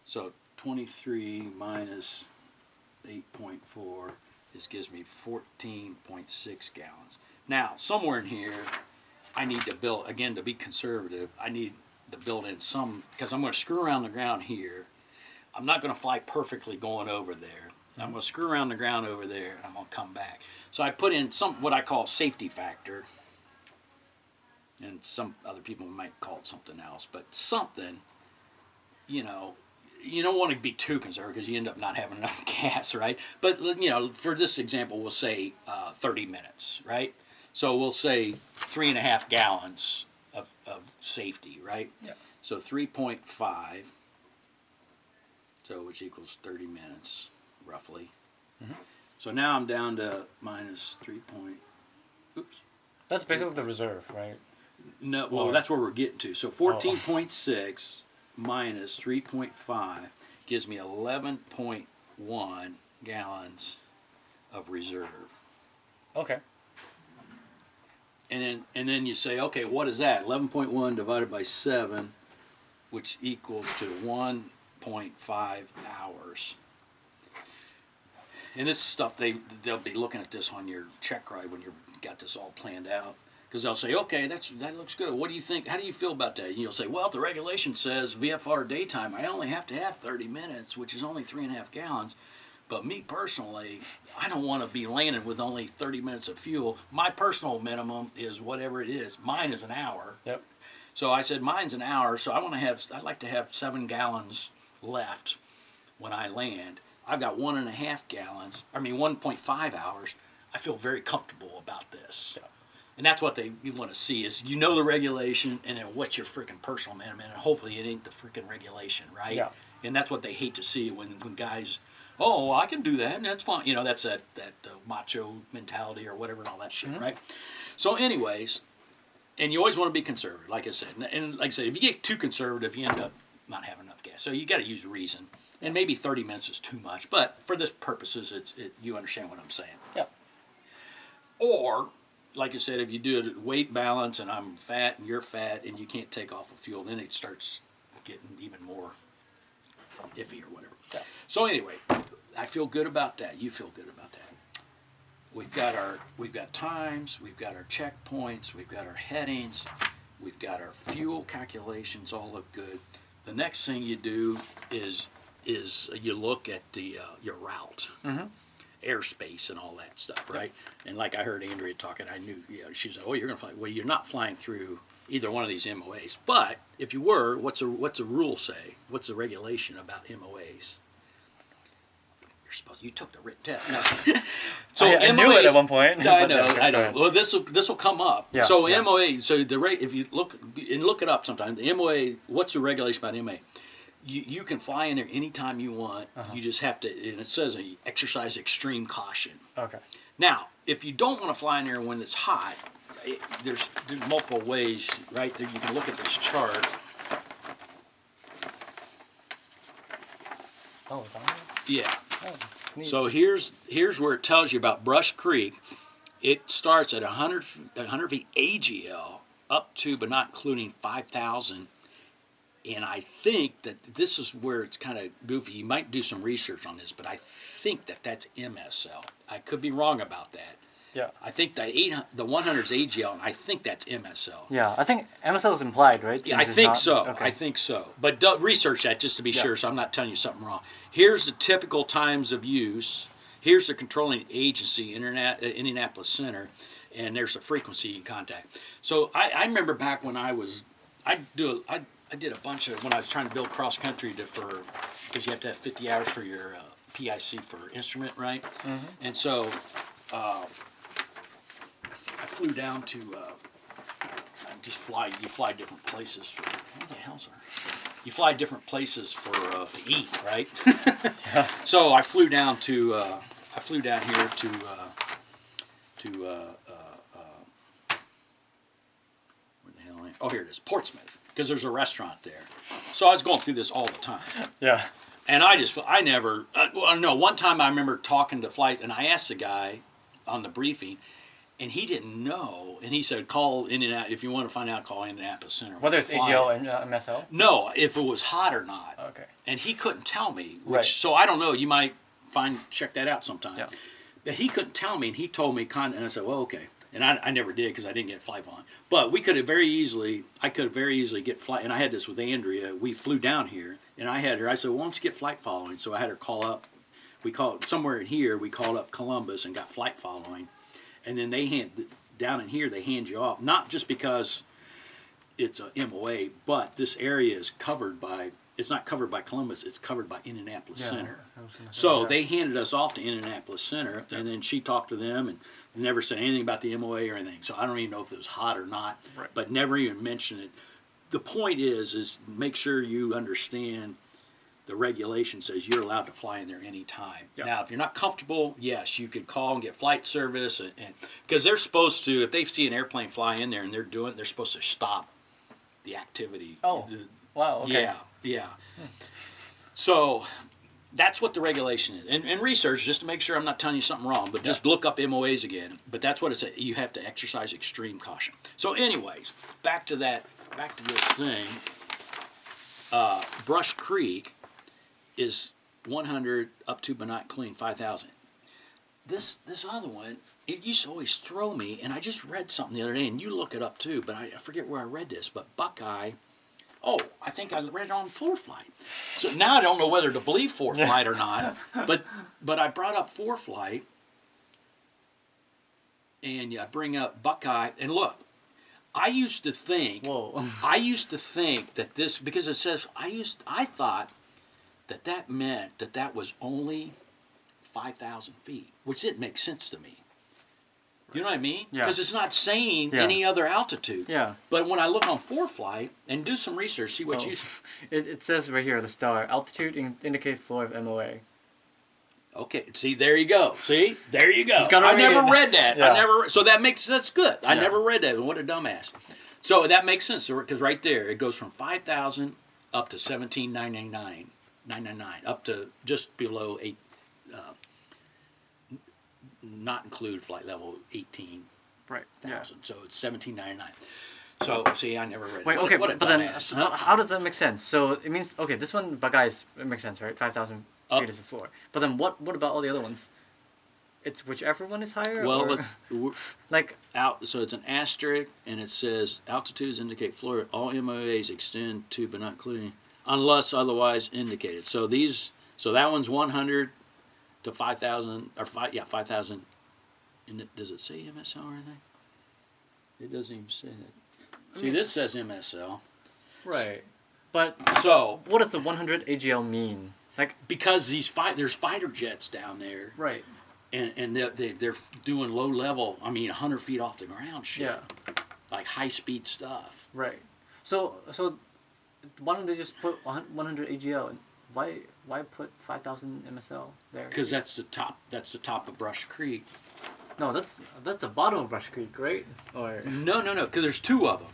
So 23 minus 8.4, this gives me 14.6 gallons. Now, somewhere in here, I need to build, again, to be conservative, I need to build in some, because I'm going to screw around the ground here. I'm not going to fly perfectly going over there. I'm going to screw around the ground over there, and I'm going to come back. So I put in some, what I call safety factor, and some other people might call it something else, but something, you know, you don't want to be too conservative because you end up not having enough gas, right? But, you know, for this example, we'll say 30 minutes, right? So we'll say 3.5 gallons of safety, right? Yeah. So 3.5, so which equals 30 minutes, roughly. So now I'm down to minus 3 point, oops. That's basically the reserve, right? No, well, that's where we're getting to. So 14.6 minus 3.5 gives me 11.1 gallons of reserve. Okay. And then you say, okay, what is that? 11.1 divided by 7 which equals to 1.5 hours. And this stuff, they'll be looking at this on your check ride when you've got this all planned out. Because they'll say, okay, that looks good. What do you think? How do you feel about that? And you'll say, well, the regulation says VFR daytime, I only have to have 30 minutes, which is only 3.5 gallons. But me personally, I don't want to be landing with only 30 minutes of fuel. My personal minimum is whatever it is. Mine is an hour. Yep. So I said, mine's an hour, so I'd like to have 7 gallons left when I land. I've got 1.5 hours. I feel very comfortable about this. Yeah. And that's what you want to see is the regulation and then what's your freaking personal minimum. And hopefully it ain't the freaking regulation, right? Yeah. And that's what they hate to see when guys, oh, I can do that and that's fine. That's that macho mentality or whatever and all that shit, right? So anyways, and you always want to be conservative, like I said. And like I said, if you get too conservative, you end up not having enough gas. So you got to use reason. And maybe 30 minutes is too much, but for this purposes, you understand what I'm saying. Yeah. Or, like I said, if you do a weight balance and I'm fat and you're fat and you can't take off of fuel, then it starts getting even more iffy or whatever. Yeah. So anyway, I feel good about that. You feel good about that. We've got times, we've got our checkpoints, we've got our headings, we've got our fuel calculations, all look good. The next thing you do is you look at your route, airspace, and all that stuff, right? And like I heard Andrea talking, I knew, she was like, "Oh, you're gonna fly." Well, you're not flying through either one of these MOAs. But if you were, what's a rule say? What's the regulation about MOAs? You took the written test. No. So I knew it at one point. I know. Well, this will come up. Yeah, so yeah. MOA. So the rate, if you look it up sometime, the MOA. What's the regulation about MOA? You can fly in there anytime you want. You just have to, and it says exercise extreme caution. Okay. Now, if you don't want to fly in there when it's hot, there's multiple ways, right? There, you can look at this chart. Oh, it's on there? Yeah. Oh, neat. So here's where it tells you about Brush Creek. It starts at 100 feet AGL up to, but not including 5,000. And I think that this is where it's kind of goofy. You might do some research on this, but I think that's MSL. I could be wrong about that. Yeah. I think the 100 is AGL, and I think that's MSL. Yeah, I think MSL is implied, right? Yeah, I think so. Okay. I think so. But research that just to be sure, so I'm not telling you something wrong. Here's the typical times of use. Here's the controlling agency, Indianapolis Center, and there's the frequency in contact. So I remember back when I did a bunch of, when I was trying to build cross country because you have to have 50 hours for your PIC for instrument, right? And so I flew down to, you fly different places. What the hell's our? You fly different places to eat, right? So I flew down here to where the hell am I? Oh, here it is, Portsmouth, because there's a restaurant there. So I was going through this all the time. Yeah. And one time I remember talking to flight, and I asked the guy on the briefing, and he didn't know, and he said, call Indianapolis, if you want to find out, call Indianapolis Center. Whether it's AGL and MSL? No, if it was hot or not. Okay. And he couldn't tell me, Right. So I don't know, you might check that out sometime. Yeah. But he couldn't tell me, and he told me, and I said, well, okay. And I never did because I didn't get flight on. But I could have very easily get flight, and I had this with Andrea. We flew down here, and I had her, I said, well, why don't you get flight following? So I had her call up, we called up Columbus and got flight following. And then down in here, they hand you off, not just because it's a MOA, but this area is it's not covered by Columbus, it's covered by Indianapolis Center. So they handed us off to Indianapolis Center, and then she talked to them and never said anything about the MOA or anything. So I don't even know if it was hot or not, but never even mentioned it. The point is make sure you understand the regulation says you're allowed to fly in there anytime. Yep. Now, if you're not comfortable, yes, you could call and get flight service, and because they're supposed to, if they see an airplane fly in there and they're supposed to stop the activity. Oh, wow, okay. Yeah. So that's what the regulation is. And research, just to make sure I'm not telling you something wrong, but just look up MOAs again. But that's what it says. You have to exercise extreme caution. So anyways, back to this thing. Brush Creek is 100 up to but not clean 5,000. This other one, it used to always throw me, and I just read something the other day, and you look it up too, but I forget where I read this, but Buckeye, I think I read it on Floor Flight. So now I don't know whether to believe Floor Flight or not, but I brought up Floor Flight, and I bring up Buckeye, and look, I used to think that this, because it says, I thought that meant that was only 5,000 feet, which didn't make sense to me. You know what I mean? Yeah. Because it's not saying any other altitude. Yeah. But when I look on Floor Flight and do some research, see what It says right here, the star altitude indicate floor of MOA. Okay, see, there you go. See, there you go. I never read that. Yeah. So that's good. I never read that. What a dumbass. So that makes sense because right there it goes from 5,000 up to 17,999, up to just below 8. Not include flight level 18,000. Right. Yeah. So it's 1799. So see, I never read. Wait. It. Okay. What a but then, dumbass, huh? how does that make sense? So it means this one Buckeye it makes sense, right? 5,000 feet is the floor. But then what about all the other ones? It's whichever one is higher. Well, like so it's an asterisk, and it says altitudes indicate floor. All MOAs extend to but not including unless otherwise indicated. So that one's 100 to 5,000 or 5,000. And does it say MSL or anything? It doesn't even say that. See, this says MSL. Right. But so what does the 100 AGL mean? Like because there's fighter jets down there. Right. And they're doing low level. I mean, 100 feet off the ground shit. Yeah. Like high speed stuff. Right. So why don't they just put 100 AGL? Why put 5,000 MSL there? Because that's the top of Brush Creek. No, that's the bottom of Brush Creek, right? Or No. Because there's two of them.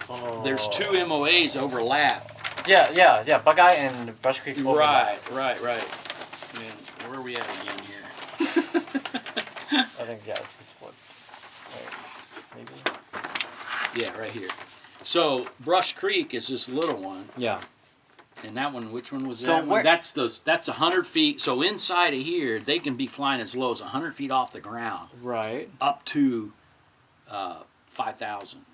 oh. There's two MOAs overlap. Yeah. Buckeye and Brush Creek overlap. Right. Man, where are we at again here? I think it's this foot. Maybe. Yeah, right here. So Brush Creek is this little one. Yeah. And that one, which one was So that one? where- That's 100 feet. So inside of here, they can be flying as low as 100 feet off the ground. Right. Up to 5,000.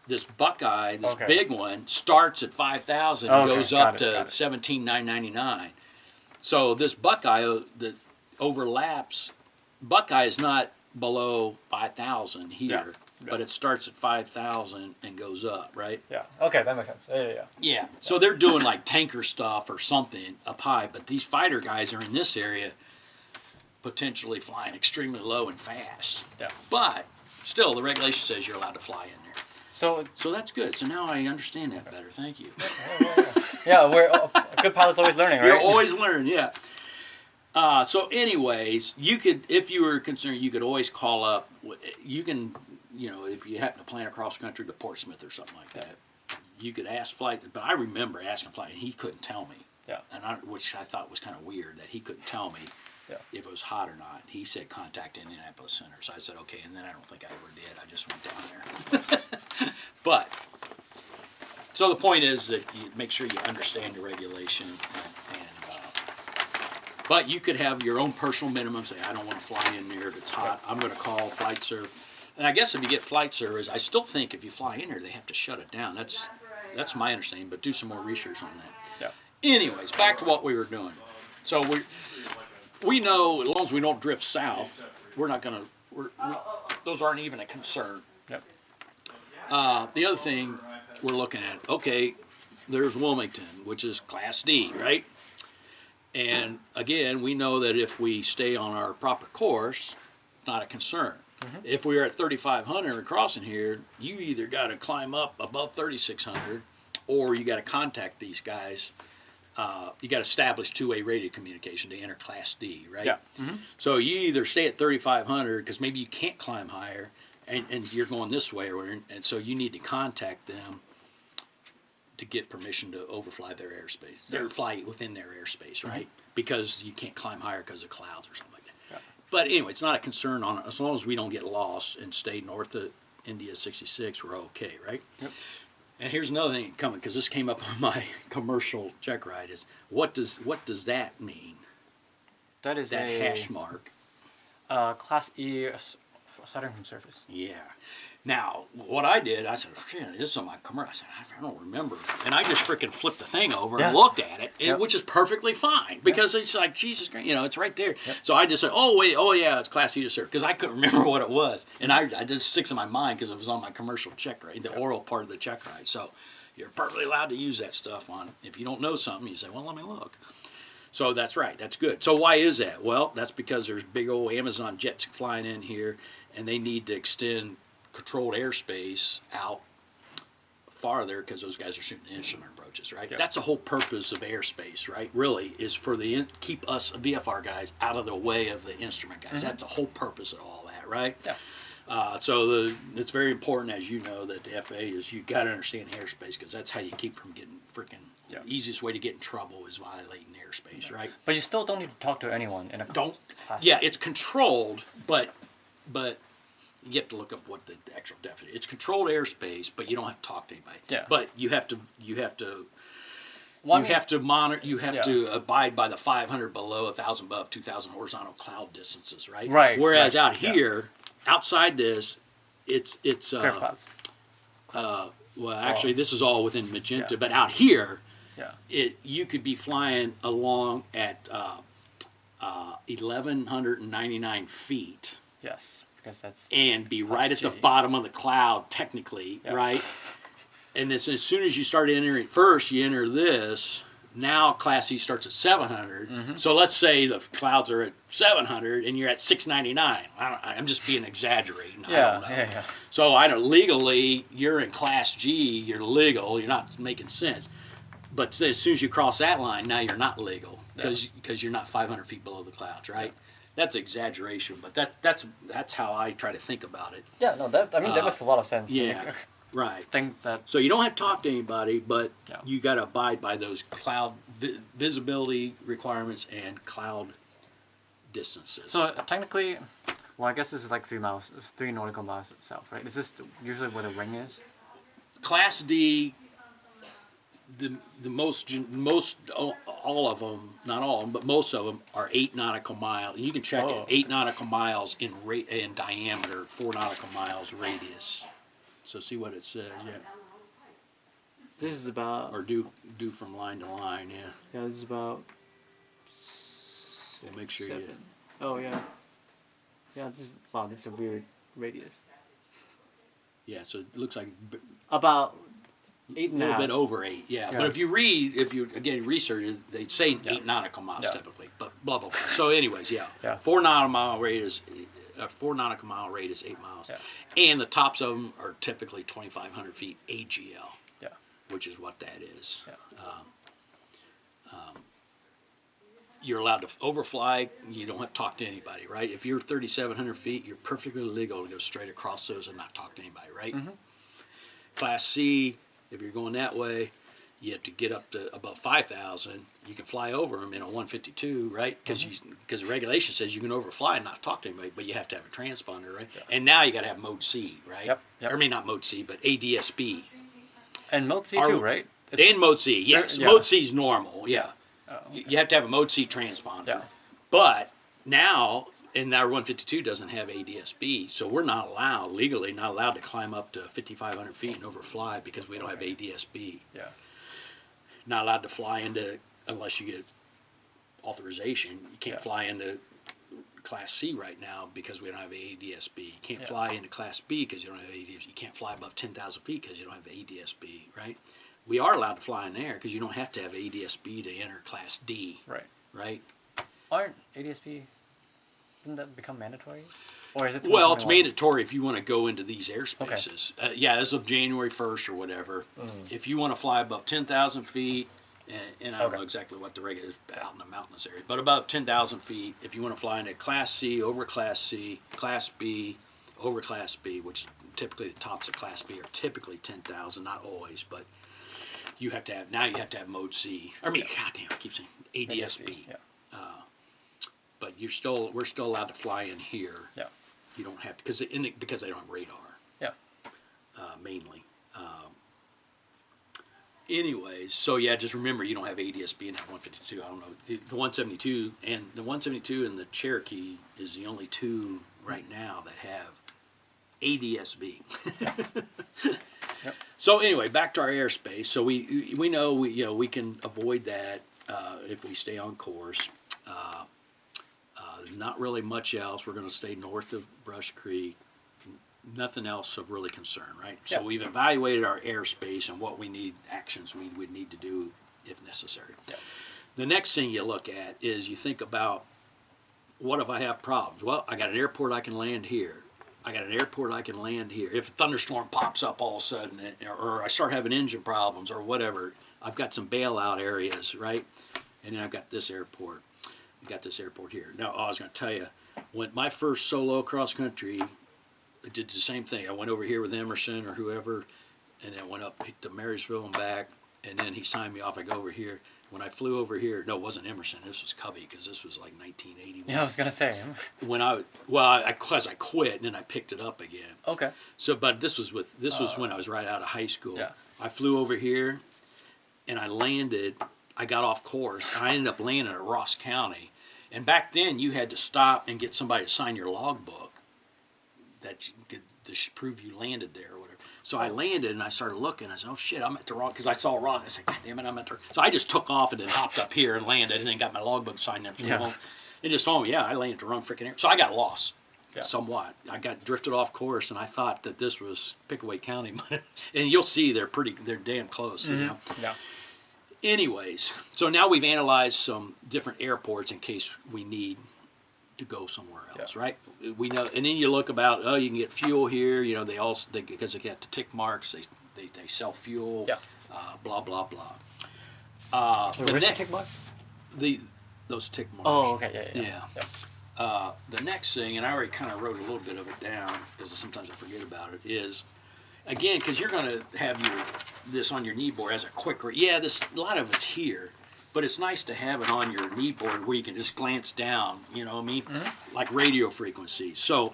This Buckeye, this big one, starts at 5,000 and goes up to 17,999. So this Buckeye that overlaps, Buckeye is not below 5,000 here, but it starts at 5,000 and goes up, right? Yeah. Okay, that makes sense. Yeah. Yeah. So they're doing like tanker stuff or something up high, but these fighter guys are in this area potentially flying extremely low and fast. Yeah. But still, the regulation says you're allowed to fly in there. So that's good. So now I understand that better. Thank you. yeah, a good pilot's always learning, right? You'll always learn, yeah. So anyways, you could, if you were concerned, you could always call up. You can, if you happen to plan across country to Portsmouth or something like that, you could ask flight. But I remember asking flight, and he couldn't tell me. Yeah. Which I thought was kind of weird that he couldn't tell me if it was hot or not. He said contact Indianapolis Center. So I said okay, and then I don't think I ever did. I just went down there. But so the point is that you make sure you understand the regulation, but you could have your own personal minimum. Say I don't want to fly in there if it's hot. I'm going to call flight service. And I guess if you get flight service, I still think if you fly in there, they have to shut it down. That's my understanding. But do some more research on that. Yeah. Anyways, back to what we were doing. So we know as long as we don't drift south, we're not going to. Those aren't even a concern. Yep. The other thing we're looking at, okay, there's Wilmington, which is Class D, right? And again, we know that if we stay on our proper course, not a concern. Mm-hmm. If we are at 3,500 and crossing here, you either got to climb up above 3,600 or you got to contact these guys. You got to establish two-way radio communication to enter Class D, right? Yeah. Mm-hmm. So you either stay at 3,500 because maybe you can't climb higher, and you're going this way, and so you need to contact them to get permission to overfly their airspace. They're fly within their airspace, right? Mm-hmm. Because you can't climb higher because of clouds or something like that. Yeah. But anyway, it's not a concern on it. As long as we don't get lost and stay north of India 66, we're okay, right? Yep. And here's another thing coming, because this came up on my commercial check ride, is what does that mean? That is That a hash mark. Class E starting from surface. Yeah. Now, what I did, I said, "Shit, this is on my commercial." I said, "I don't remember," and I just freaking flipped the thing over and looked at it, which is perfectly fine because it's like Jesus, it's right there. Yep. So I just said, "Oh wait, oh yeah, it's Class E to serve," because I couldn't remember what it was, and I just sticks in my mind because it was on my commercial check ride, the oral part of the check ride. So you're perfectly allowed to use that stuff on. If you don't know something, you say, "Well, let me look." So that's right. That's good. So why is that? Well, that's because there's big old Amazon jets flying in here, and they need to extend controlled airspace out farther because those guys are shooting instrument approaches, right? Yep. That's the whole purpose of airspace, right? Really, is for keep us VFR guys out of the way of the instrument guys. That's the whole purpose of all that, right? Yeah. So it's very important, as you know, that the FAA is you got to understand airspace because that's how you keep from getting freaking. Yeah. Easiest way to get in trouble is violating airspace, right? But you still don't need to talk to anyone in a class. Yeah, it's controlled, but you have to look up what the actual definition. It's controlled airspace, but you don't have to talk to anybody. Yeah. But you have to Well, have to monitor. You have to abide by the 500 below, 1,000 above, 2,000 horizontal cloud distances, right? Right. Whereas out here, outside this, it's clear clouds. well, actually, this is all within magenta, but out here. Yeah. You could be flying along at 1,199 feet. Yes, because that's. And be Class right at G. the bottom of the cloud, technically, Yeah. right? And as soon as you start entering, first you enter this. Now Class C starts at 700. So let's say the clouds are at 700 and you're at 699. I'm just being exaggerating. I don't know. Yeah. So I don't legally, you're in Class G. You're legal. You're not making sense. But as soon as you cross that line, now you're not legal because you're not 500 feet below the clouds, right? Yeah. That's exaggeration, but that's how I try to think about it. Yeah. No, that makes a lot of sense. Yeah. Right. Think that. So you don't have to talk to anybody, but Yeah. you got to abide by those cloud visibility requirements and cloud distances. So technically, well, I guess this is like 3 nautical miles south, right? Is this usually where the ring is? Class D, the most all of them, not all of them, but most of them are 8 nautical miles. And you can check it, 8 nautical miles in diameter, 4 nautical miles radius. So see what it says, yeah. This is about. Or do from line to line, yeah. Yeah, this is about. We'll make sure 7. you. Oh yeah. Yeah, wow, that's a weird radius. Yeah, so it looks like About a 8 and a little half. bit over 8, yeah. But if you again research it, they say 8 nautical miles typically, but blah blah blah. So anyways, yeah. 4 nautical mile radius. 4 nautical mile radius, 8 miles. Yeah. And the tops of them are typically 2,500 feet AGL, Yeah. which is what that is. Yeah. You're allowed to overfly. You don't have to talk to anybody, right? If you're 3,700 feet, you're perfectly legal to go straight across those and not talk to anybody, right? Class C, if you're going that way, you have to get up to above 5,000. You can fly over them in a 152, right? Because the regulation says you can overfly and not talk to anybody, but you have to have a transponder, right? Yeah. And now you got to have Mode C, right? Yep. I mean, not Mode C, but ADSB. And Mode C too, right? And Mode C, yes. Yeah. Mode C is normal, yeah. Oh, okay. You have to have a Mode C transponder. Yeah. But now, and our 152 doesn't have ADSB, so we're not allowed, legally, not allowed to climb up to 5,500 feet and overfly because we don't have ADSB. Yeah. Not allowed to fly into, unless you get authorization, you can't fly into Class C right now because we don't have ADSB. You can't fly into Class B because you don't have ADSB. You can't fly above 10,000 feet because you don't have ADSB, right? We are allowed to fly in there because you don't have to have ADSB to enter Class D, Right. right? Aren't ADSB? Didn't that become mandatory? Or is it? Well, it's 2021? mandatory if you want to go into these airspaces. Yeah, as of January 1st or whatever. If you want to fly above 10,000 feet, and I don't know exactly what the regular is out in the mountainous area, but above 10,000 feet, if you want to fly into Class C, over Class C, Class B, over Class B, which typically the tops of Class B are typically 10,000, not always, but you have to have Mode C. I mean, goddamn, I keep saying ADSB. Yeah. But we're still allowed to fly in here. Yeah. You don't have to because they don't have radar. Yeah. Mainly. anyways, so yeah, just remember you don't have ADSB in that 152. I don't know the 172 and the Cherokee is the only two right now that have ADSB. Yep. So anyway, back to our airspace. So we know we can avoid that if we stay on course. Not really much else. We're going to stay north of Brush Creek. Nothing else of really concern, right? So Yeah. we've evaluated our airspace and what we need, actions we would need to do if necessary. Yeah. The next thing you look at is you think about, what if I have problems? Well, I got an airport I can land here. I got an airport I can land here. If a thunderstorm pops up all of a sudden, or I start having engine problems or whatever, I've got some bailout areas, right? And then I've got this airport. I got this airport here. Now, I was going to tell you, when my first solo cross country, I did the same thing. I went over here with Emerson or whoever, and then went up to Marysville and back, and then he signed me off. I go over here. When I flew over here, no, it wasn't Emerson. This was Covey, because this was like 1981. Yeah, I was gonna say. When I quit, and then I picked it up again. Okay. So, but this was when I was right out of high school. Yeah. I flew over here, and I landed. I got off course. And I ended up landing at Ross County, and back then you had to stop and get somebody to sign your logbook that you could to prove you landed there or whatever. So I landed and I started looking. I said, "Oh shit, I'm at the wrong," because I saw Ross. I said, "God damn it, I'm at the." So I just took off and then hopped up here and landed, and then got my logbook signed and flew home. And just told me, yeah, I landed at the wrong freaking air. So I got lost. Yeah. Somewhat. I got drifted off course, and I thought that this was Pickaway County, and you'll see they're damn close. You know? Yeah. Anyways, so now we've analyzed some different airports in case we need to go somewhere else, right? We know, and then you look about, you can get fuel here. You know, because they get the tick marks, they sell fuel. Yeah. Blah blah blah. Where's the tick mark? Those tick marks. Oh, okay, yeah. The next thing, and I already kind of wrote a little bit of it down because sometimes I forget about it, is, again, because you're going to have this on your knee board as a quick, a lot of it's here, but it's nice to have it on your knee board where you can just glance down, you know what I mean? Mm-hmm. Like radio frequencies. So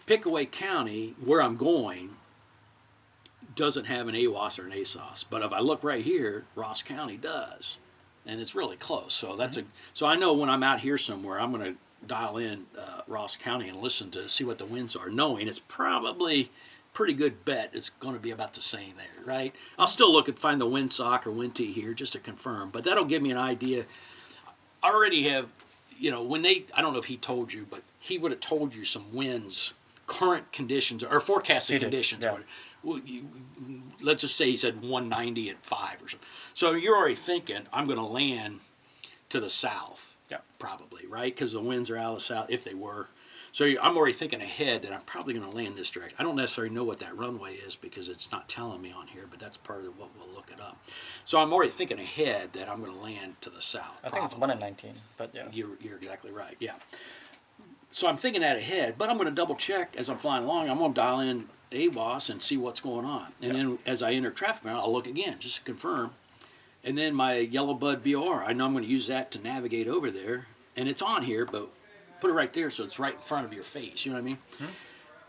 Pickaway County, where I'm going, doesn't have an AWOS or an ASOS, but if I look right here, Ross County does. And it's really close, so that's so I know when I'm out here somewhere, I'm going to dial in Ross County and listen to see what the winds are, knowing it's probably pretty good bet it's going to be about the same there, right? I'll still look and find the windsock or wind tee here just to confirm, but that'll give me an idea. I already have, when I don't know if he told you, but he would have told you some winds, current conditions or forecasted conditions. Yeah. Let's just say he said 190 at 5 or something. So you're already thinking, I'm going to land to the south, probably, right? Because the winds are out of the south, if they were. So I'm already thinking ahead that I'm probably going to land this direction. I don't necessarily know what that runway is because it's not telling me on here, but that's part of what we'll look it up. So I'm already thinking ahead that I'm going to land to the south. I think it's 1 in 19, but yeah. You're exactly right, yeah. So I'm thinking that ahead, but I'm going to double check as I'm flying along. I'm going to dial in AWOS and see what's going on. And then as I enter traffic map, I'll look again just to confirm. And then my Yellow Bud VOR, I know I'm going to use that to navigate over there. And it's on here, but put it right there so it's right in front of your face. You know what I mean?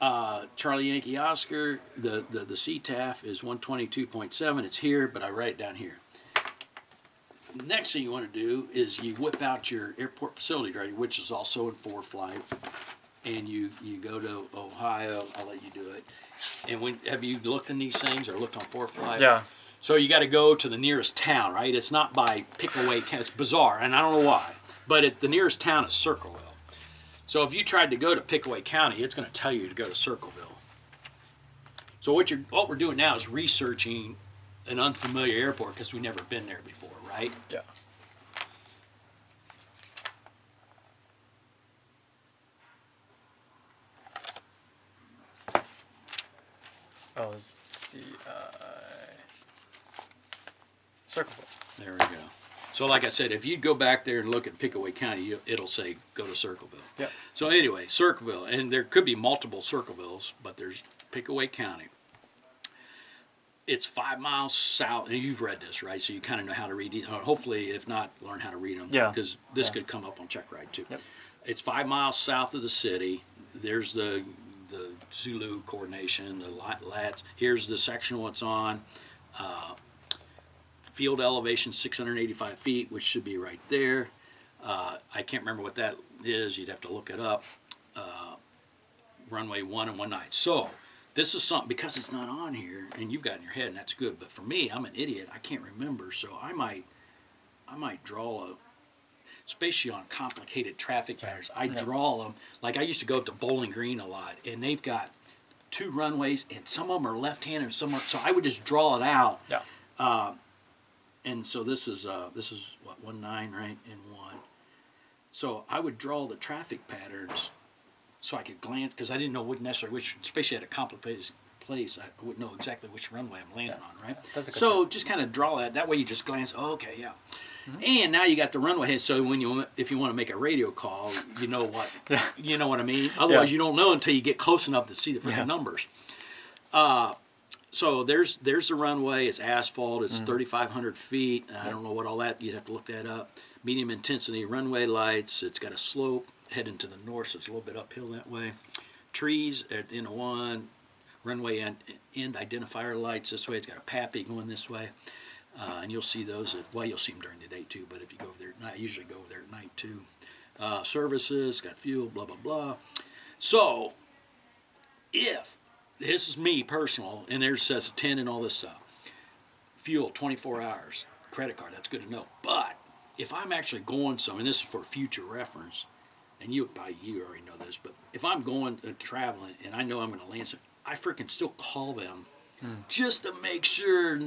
Mm-hmm. Charlie Yankee Oscar, the CTAF is 122.7. It's here, but I write it down here. Next thing you want to do is you whip out your airport facility directory, which is also in ForeFlight, and you go to Ohio. I'll let you do it. And have you looked in these things or looked on ForeFlight? Yeah. So you got to go to the nearest town, right? It's not by Pickaway County. It's bizarre, and I don't know why. But the nearest town is Circleville. So if you tried to go to Pickaway County, it's going to tell you to go to Circleville. So what we're doing now is researching an unfamiliar airport because we've never been there before, right? Yeah. Oh, let's see. Circleville. There we go. So like I said, if you go back there and look at Pickaway County, it'll say go to Circleville. Yeah. So anyway, Circleville, and there could be multiple Circlevilles, but there's Pickaway County. It's 5 miles south, and you've read this, right? So you kind of know how to read it. Hopefully, if not, learn how to read them. Yeah. Because this could come up on Check Ride too. Yep. It's 5 miles south of the city. There's the Zulu coordination, the LATs. Here's the sectional it's on. field elevation 685 feet, which should be right there. I can't remember what that is. You'd have to look it up. Runway 1 and 19. So this is something, because it's not on here, and you've got in your head, and that's good. But for me, I'm an idiot. I can't remember. So I might draw a, especially on complicated traffic patterns. I draw them. Like I used to go up to Bowling Green a lot, and they've got 2 runways, and some of them are left-handed, and some are. So I would just draw it out. Yeah. And so this is what, 19, right, and 1. So I would draw the traffic patterns so I could glance, because I didn't know necessarily which, especially at a complicated place, I wouldn't know exactly which runway I'm landing on, right? That's a good So tip. just kind of draw that. That way you just glance, oh, okay, yeah. And now you got the runway head, so if you want to make a radio call, you know what, you know what I mean? Otherwise you don't know until you get close enough to see the freaking numbers. So there's the runway. It's asphalt. It's 3,500 feet. I don't know what all that. You'd have to look that up. Medium intensity runway lights. It's got a slope heading to the north, so it's a little bit uphill that way. Trees at the end of 1. Runway end identifier lights this way. It's got a PAPI going this way, and you'll see those. You'll see them during the day too. But if you go over there at night, I usually go over there at night too. Services, got fuel, blah blah blah. So if this is me personal, and there says 10 and all this stuff. Fuel, 24 hours. Credit card, that's good to know. But if I'm actually going somewhere, and this is for future reference, and you already know this, but if I'm going traveling and I know I'm going to land somewhere, I freaking still call them just to make sure,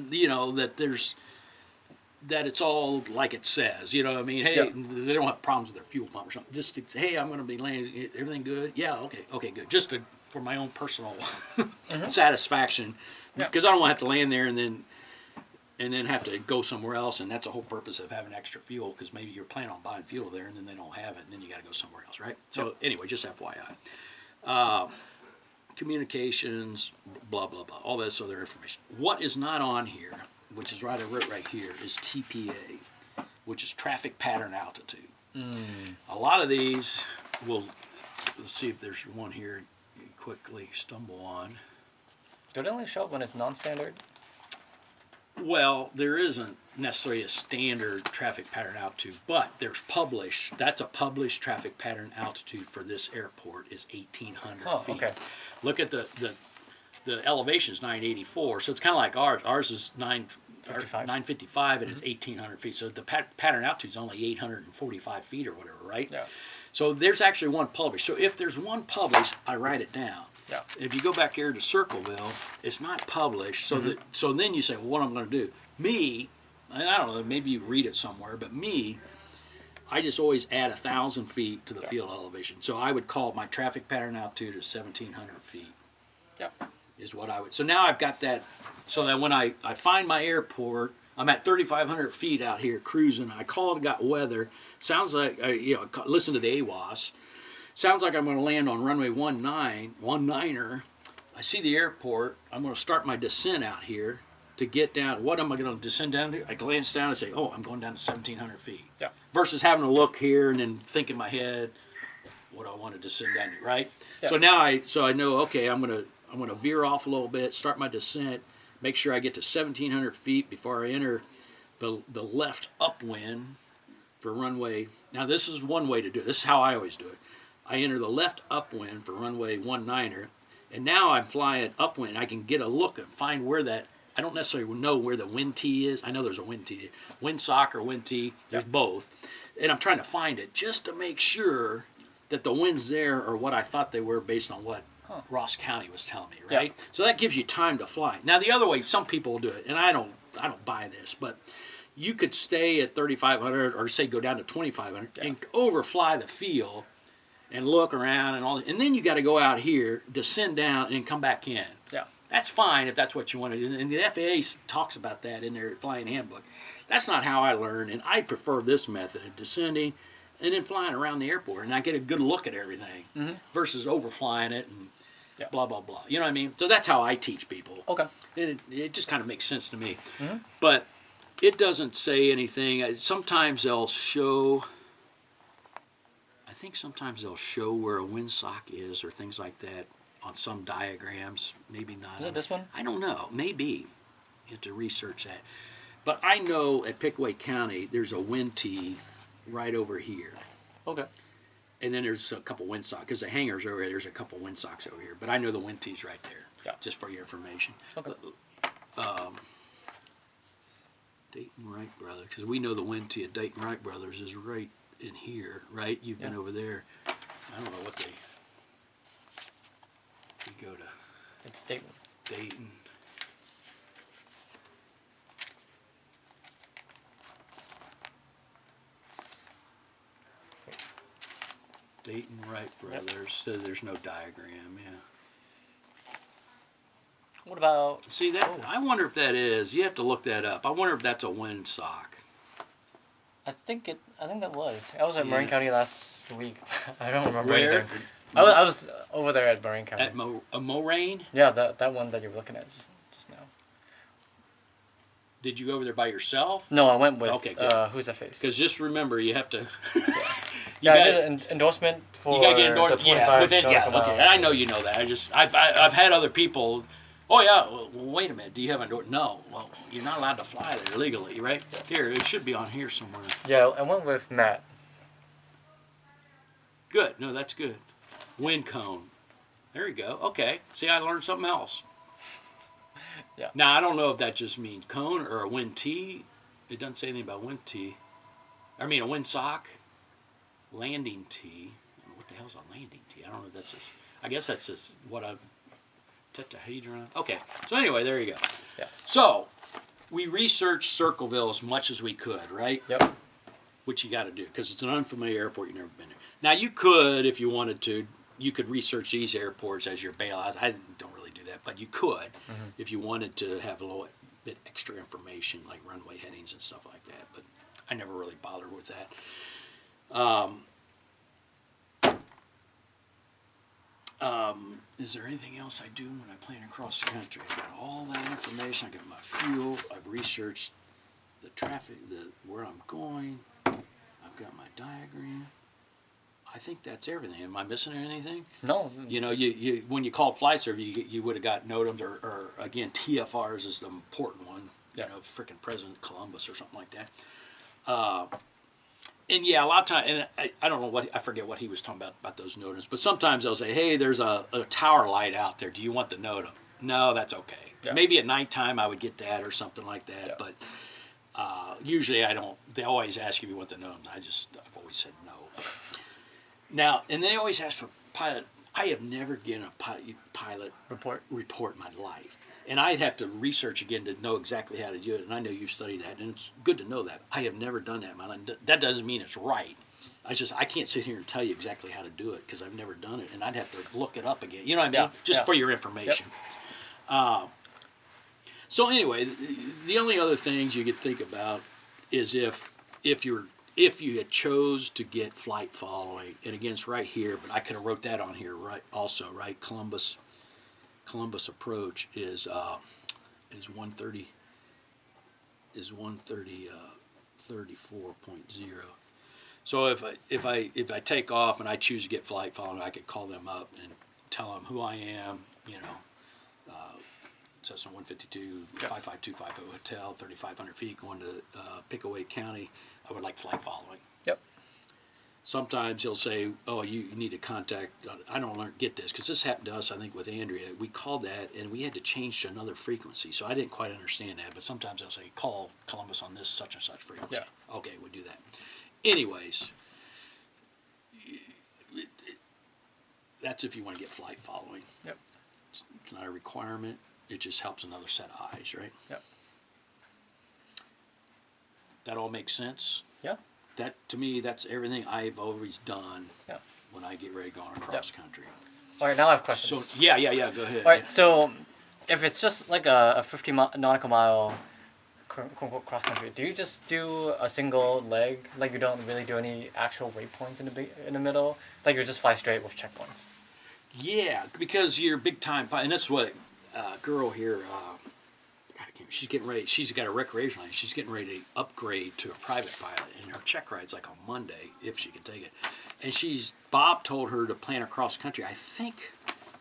that it's all like it says. You know what I mean? Hey, they don't have problems with their fuel pump or something. Just to, hey, I'm going to be landing. Everything good? Yeah, okay, good. Just for my own personal satisfaction, because I don't want to have to land there and then have to go somewhere else. And that's the whole purpose of having extra fuel, because maybe you're planning on buying fuel there and then they don't have it, and then you got to go somewhere else, right? So anyway, just FYI. Communications, blah blah blah, all this other information. What is not on here, which is right, I wrote right here, is TPA, which is traffic pattern altitude. A lot of these let's see if there's one here you quickly stumble on. Do they only show up when it's non-standard? Well, there isn't necessarily a standard traffic pattern altitude, but there's published. That's a published traffic pattern altitude for this airport is 1,800 feet. Okay. Look at the elevation is 984, so it's kind of like ours. Ours is 955, and it's 1,800 feet. So the pattern altitude is only 845 feet or whatever, right? Yeah. So there's actually one published. So if there's one published, I write it down. Yeah. If you go back here to Circleville, it's not published. So then you say, well, what am I going to do? Me, and I don't know, maybe you read it somewhere, but me, I just always add 1,000 feet to the field elevation. So I would call my traffic pattern altitude at 1,700 feet. Yeah. Is what I would. So now I've got that, so that when I find my airport, I'm at 3,500 feet out here cruising. I called, got weather. Sounds like, listen to the AWAS. Sounds like I'm going to land on runway 19er. I see the airport. I'm going to start my descent out here to get down. What am I going to descend down to? I glance down and say, oh, I'm going down to 1,700 feet. Yeah. Versus having to look here and then think in my head what I want to descend down to, right? Yeah. So now I know, okay, I'm going to veer off a little bit, start my descent, make sure I get to 1,700 feet before I enter the left upwind for runway. Now this is one way to do it. This is how I always do it. I enter the left upwind for runway 19er, and now I'm flying upwind. I can get a look and find where that, I don't necessarily know where the wind T is. I know there's a wind T. Wind sock or wind T, there's both. And I'm trying to find it just to make sure that the winds there are what I thought they were based on what Ross County was telling me, right? Yeah. So that gives you time to fly. Now the other way, some people will do it, and I don't buy this, but you could stay at 3,500 or say go down to 2,500 and overfly the field and look around and all, and then you got to go out here, descend down, and come back in. Yeah. That's fine if that's what you want to do, and the FAA talks about that in their flying handbook. That's not how I learn, and I prefer this method of descending and then flying around the airport, and I get a good look at everything versus overflying it and blah, blah, blah. You know what I mean? So that's how I teach people. Okay. And it just kind of makes sense to me. But it doesn't say anything. Sometimes they'll show, I think sometimes they'll show where a windsock is or things like that on some diagrams. Maybe not. Is it this one? I don't know. Maybe. You have to research that. But I know at Pickaway County, there's a wind tee right over here. Okay. And then there's a couple windsock, because the hangars over here, there's a couple windsocks over here. But I know the wind tee's right there, just for your information. Okay. Dayton Wright Brothers, because we know the wind tee at Dayton Wright Brothers is right in here, right? You've been over there. I don't know what they go to. It's Dayton. Dayton. Dayton Wright Brothers. So there's no diagram, yeah. What about? See that? I wonder if that is. You have to look that up. I wonder if that's a windsock. I think that was. I was at Marin County last week. I don't remember Where? anything. I was over there at Marin County. At Moraine? Yeah, that one that you were looking at just now. Did you go over there by yourself? No, I went with. Okay, good. Who's that face? Because just remember, you have to. Yeah, I did an endorsement for. You gotta get endorsed. The Yeah, 25 within. Yeah, nautical okay. mile. I know you know that. I've had other people. Oh yeah. Well, wait a minute. Do you have endorsement? No. Well, you're not allowed to fly there legally, right? Here, it should be on here somewhere. Yeah, I went with Matt. Good. No, that's good. Wind cone. There you go. Okay. See, I learned something else. Yeah. Now I don't know if that just means cone or a wind tee. It doesn't say anything about wind tee. I mean a wind sock. Landing tee. What the hell's a landing tee? I don't know if that's just. I guess that's just what I. Tetrahedron. Okay. So anyway, there you go. Yeah. So we researched Circleville as much as we could, right? Yep. Which you got to do because it's an unfamiliar airport. You've never been there. Now you could, if you wanted to, you could research these airports as your bailout. I don't really do that, but you could if you wanted to have a little bit extra information like runway headings and stuff like that. But I never really bothered with that. Is there anything else I do when I plan across the country? I've got all that information. I got my fuel. I've researched the traffic, where I'm going. I've got my diagram. I think that's everything. Am I missing anything? No. You know, you when you called flight service, you would have got NOTAMs or again TFRs is the important one. You know, freaking President Columbus or something like that. And yeah, a lot of times, and I don't know I forget what he was talking about those NOTAMs, but sometimes they'll say, hey, there's a tower light out there. Do you want the NOTAM? No, that's okay. Yeah. Maybe at nighttime I would get that or something like that, Yeah. but usually I don't. They always ask if you want the NOTAM. I've always said no. Now, and they always ask for pilot. I have never given a pilot report in my life. And I'd have to research again to know exactly how to do it. And I know you studied that, and it's good to know that. I have never done that, man. That doesn't mean it's right. I can't sit here and tell you exactly how to do it because I've never done it, and I'd have to look it up again. You know what I mean? Just for your information. Yep. So anyway, the only other things you could think about is if you had chose to get flight following, and again it's right here, but I could have wrote that on here, right? Also, right? Columbus approach is 130 34.0. So if I take off and I choose to get flight following, I could call them up and tell them who I am. You know, Cessna 152 55250 hotel, 3,500 feet, going to Pickaway County. I would like flight following. Yep. Sometimes he'll say, oh, you need to contact, I don't get this, because this happened to us, I think, with Andrea. We called that, and we had to change to another frequency, so I didn't quite understand that, but sometimes they'll say, call Columbus on this such and such frequency. Yeah. Okay, we'll do that. Anyways, that's if you want to get flight following. Yep. It's not a requirement. It just helps another set of eyes, right? Yep. That all makes sense? Yeah. That, to me, that's everything I've always done Yeah. when I get ready to go on across country. All right, now I have questions. So, yeah, go ahead. All right, so if it's just like a 50 nautical mile quote-unquote cross country, do you just do a single leg? Like you don't really do any actual waypoints in the middle? Like you just fly straight with checkpoints? Yeah, because you're big time, and that's what girl here, she's getting ready, she's got a recreation line, she's getting ready to upgrade to a private pilot, and her check ride's like on Monday, if she can take it. And Bob told her to plan across country, I think,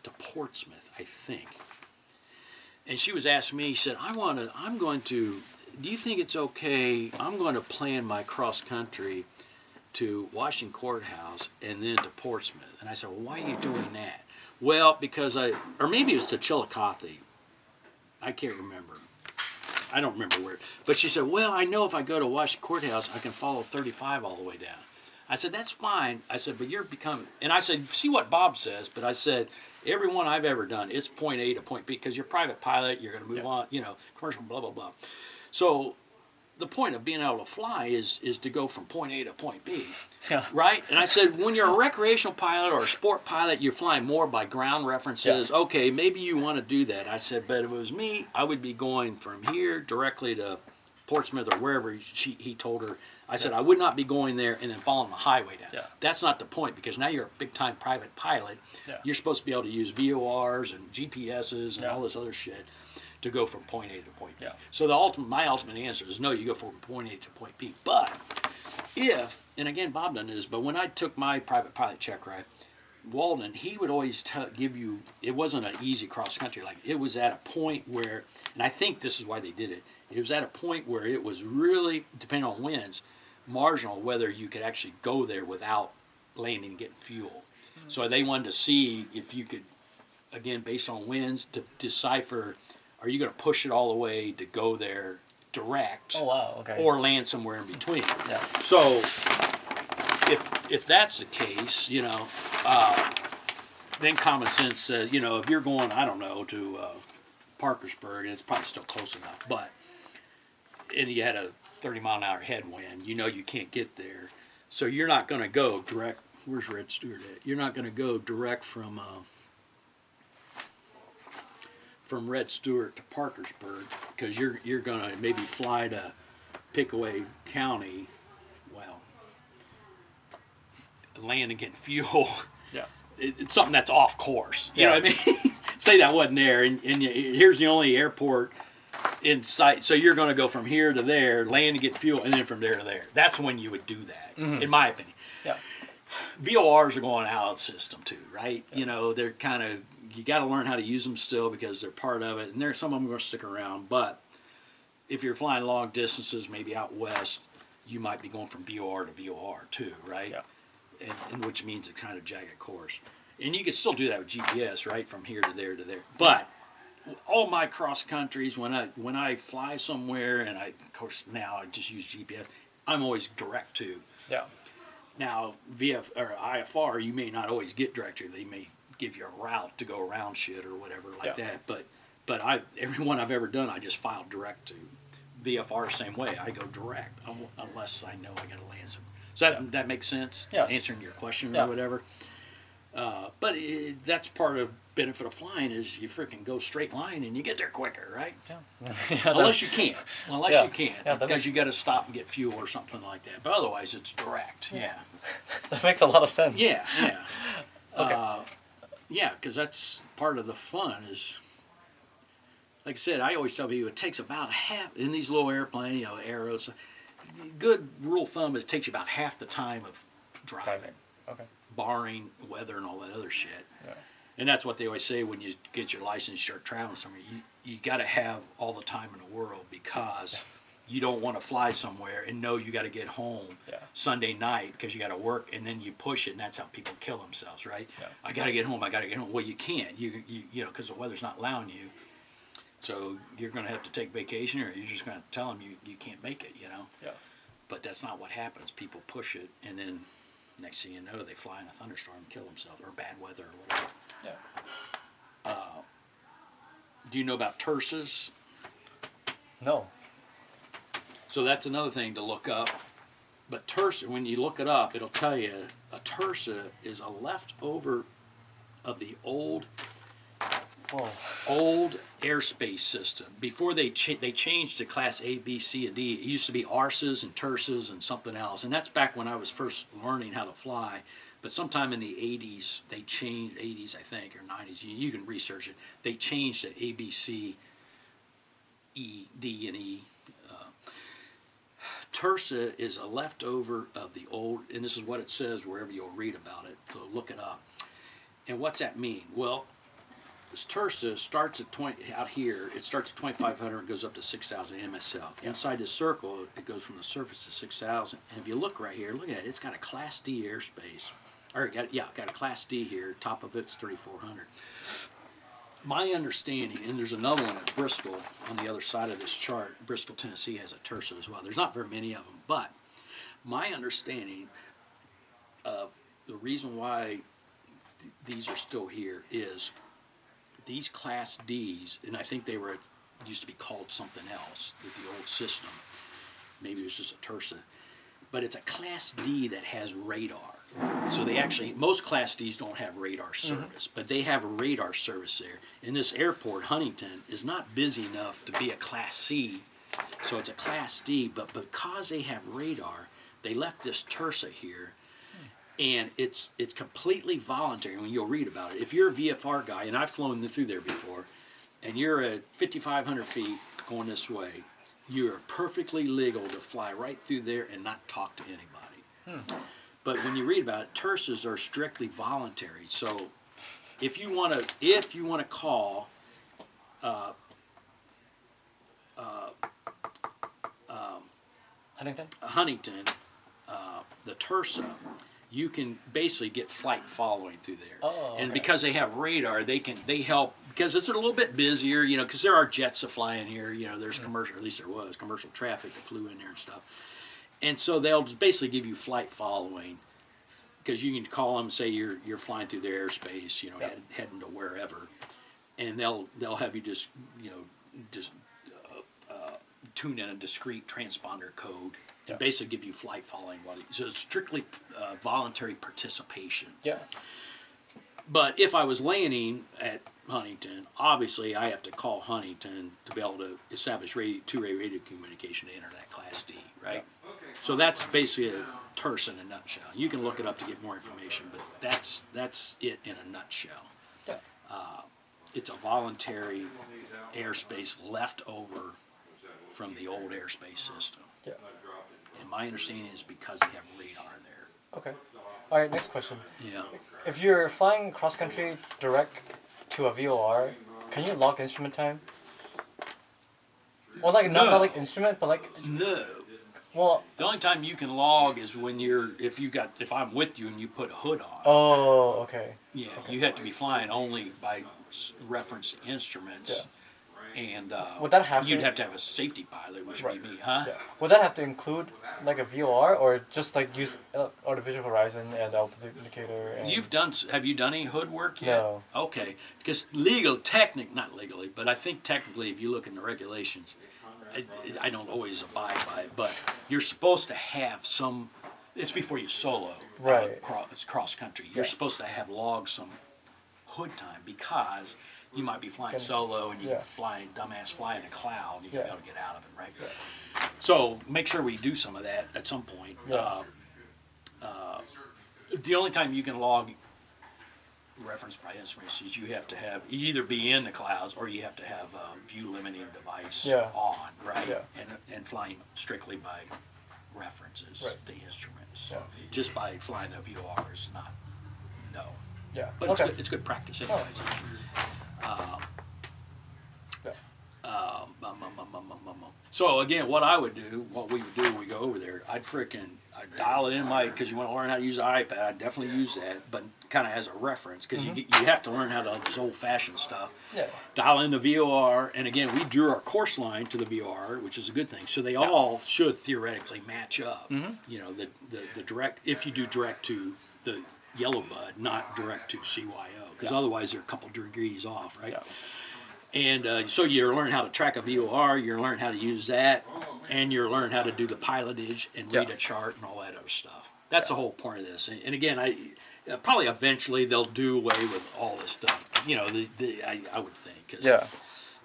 to Portsmouth, I think. And she was asking me, she said, I'm going to, do you think it's okay? I'm going to plan my cross country to Washington Courthouse and then to Portsmouth. And I said, well, why are you doing that? Well, because or maybe it was to Chillicothe. I can't remember. I don't remember where. But she said, well, I know if I go to Washington Courthouse, I can follow 35 all the way down. I said, that's fine. I said, but you're becoming, and I said, see what Bob says, but I said, every one I've ever done, it's point A to point B, because you're private pilot, you're going to move on, commercial, blah, blah, blah. So the point of being able to fly is to go from point A to point B, right? And I said, when you're a recreational pilot or a sport pilot, you're flying more by ground references. Yeah. Okay, maybe you want to do that. I said, but if it was me, I would be going from here directly to Portsmouth or wherever he told her. I said, I would not be going there and then following the highway down. Yeah. That's not the point, because now you're a big-time private pilot. Yeah. You're supposed to be able to use VORs and GPSs and all this other shit to go from point A to point B. Yeah. So my ultimate answer is no, you go from point A to point B. But if, and again, Bob done this, but when I took my private pilot check ride, Walden, he would always give you, it wasn't an easy cross country. Like, it was at a point where, and I think this is why they did it, it was at a point where it was really, depending on winds, marginal whether you could actually go there without landing and getting fuel. Mm-hmm. So they wanted to see if you could, again, based on winds, to decipher, are you going to push it all the way to go there direct? Oh, wow, okay. Or land somewhere in between. Yeah. So if that's the case, then common sense says, if you're going, I don't know, to Parkersburg, and it's probably still close enough, but, and you had a 30-mile-an-hour headwind, you can't get there. So you're not going to go direct, where's Red Stewart at? You're not going to go direct from Red Stewart to Parkersburg, because you're going to maybe fly to Pickaway County, land and get fuel. Yeah. It's something that's off course. You know what I mean? Say that wasn't there, and here's the only airport in sight. So you're going to go from here to there, land and get fuel, and then from there to there. That's when you would do that, in my opinion. Yeah. VORs are going out of the system too, right? Yeah. They're kind of, you got to learn how to use them still because they're part of it, and there's some of them are going to stick around. But if you're flying long distances, maybe out west, you might be going from VOR to VOR too, right? Yeah. And which means a kind of jagged course. And you can still do that with GPS, right, from here to there to there. But all my cross countries, when I fly somewhere, and of course now I just use GPS, I'm always direct to. Yeah. Now IFR, you may not always get direct to. They may give you a route to go around shit or whatever like that. But every one I've ever done, I just filed direct to. VFR same way. I go direct unless I know I got to land some. So that makes sense? Yeah. Answering your question or whatever. But that's part of benefit of flying is you freaking go straight line and you get there quicker, right? Yeah. Unless you can't. Because you got to stop and get fuel or something like that. But otherwise, it's direct. Yeah. That makes a lot of sense. Yeah. Okay. Because that's part of the fun is, like I said, I always tell people it takes about half, in these low airplanes, arrows, good rule of thumb is it takes you about half the time of driving. Okay. Barring weather and all that other shit. Yeah. And that's what they always say when you get your license and start traveling somewhere. You got to have all the time in the world, because you don't want to fly somewhere and know you got to get home Sunday night because you got to work, and then you push it, and that's how people kill themselves, right? Yeah. I got to get home. Well, you can't. You because the weather's not allowing you. So you're going to have to take vacation, or you're just going to tell them you can't make it, Yeah. But that's not what happens. People push it, and then next thing you know, they fly in a thunderstorm and kill themselves, or bad weather or whatever. Yeah. Do you know about terses? No. So that's another thing to look up. But terse, when you look it up, it'll tell you a tersa is a leftover of the old airspace system. Before they changed to class A, B, C, and D, it used to be ARSAs and TERSAs and something else. And that's back when I was first learning how to fly. But sometime in the 80s, they changed, 80s I think, or 90s, you can research it. They changed to A, B, C, E, D, and E. TERSA is a leftover of the old, and this is what it says wherever you'll read about it, so look it up. And what's that mean? Well, this Tersa starts at 20 out here. It starts at 2,500 and goes up to 6,000 MSL. Inside this circle, it goes from the surface to 6,000. And if you look right here, look at it. It's got a Class D airspace. Or got a Class D here. Top of it's 3,400. My understanding, and there's another one at Bristol on the other side of this chart. Bristol, Tennessee has a Tersa as well. There's not very many of them, but my understanding of the reason why these are still here is these Class Ds, and I think they were used to be called something else with the old system. Maybe it was just a Tersa, but it's a Class D that has radar. So they actually, most Class Ds don't have radar service, but they have a radar service there. And this airport, Huntington, is not busy enough to be a Class C, so it's a Class D, but because they have radar, they left this Tersa here, and it's completely voluntary when you'll read about it. If you're a VFR guy, and I've flown through there before, and you're at 5,500 feet going this way, you're perfectly legal to fly right through there and not talk to anybody. But when you read about it, Tersas are strictly voluntary. So if you want to call Huntington, the Tersa, you can basically get flight following through there. Oh, okay. And because they have radar, they help, because it's a little bit busier, you know, because there are jets that fly in here, you know, there's commercial, at least there was, commercial traffic that flew in there and stuff. And so they'll just basically give you flight following, because you can call them, say you're flying through their airspace, you know, heading to wherever, and they'll have you just, you know, tune in a discrete transponder code and basically give you flight following. So it's strictly voluntary participation. Yeah. But if I was landing at Huntington, obviously I have to call Huntington to be able to establish two-way radio communication to enter that Class D, right? Yeah. So that's basically a Tersa in a nutshell. You can look it up to get more information, but that's it in a nutshell. Yeah. It's a voluntary airspace left over from the old airspace system. Yeah. And my understanding is because they have radar there. Okay. All right. Next question. Yeah. If you're flying cross country direct to a VOR, can you log instrument time? Well, like not like instrument, but like No. well. The only time you can log is when if I'm with you and you put a hood on. Oh, okay. Yeah, okay. You have to be flying only by reference instruments. Yeah. And would that have you'd have to have a safety pilot, which would be me, huh? Yeah. Would that have to include like a VOR or just like use artificial horizon and altitude indicator? And Have you done any hood work yet? No. Okay, because not legally, but I think technically, if you look in the regulations, I don't always abide by it, but you're supposed to have some. It's before you solo, right? Cross country. You're supposed to have logged some hood time because you might be flying solo and you fly in a cloud. You can be able to get out of it, right? Yeah. So make sure we do some of that at some point. Yeah. The only time you can log reference by instruments is you either be in the clouds or you have to have a view limiting device on, right? Yeah. And flying strictly by references, the instruments. Yeah. Just by flying a VOR is not, no. Yeah. But it's good practice anyways. So again, what we would do when we go over there, I'd dial it in because you want to learn how to use the iPad. I'd definitely use that, but kind of as a reference because you have to learn how to do this old-fashioned stuff. Yeah. Dial in the VOR, and again, we drew our course line to the VOR, which is a good thing. So they all should theoretically match up. You know, the direct, if you do direct to the yellow bud, not direct to CYO, because otherwise they're a couple degrees off, right? Yeah. And so you learn how to track a VOR, you learn how to use that, and you learn how to do the pilotage and read a chart and all that other stuff. That's the whole point of this. And again, probably eventually they'll do away with all this stuff. You know, I would think. Cause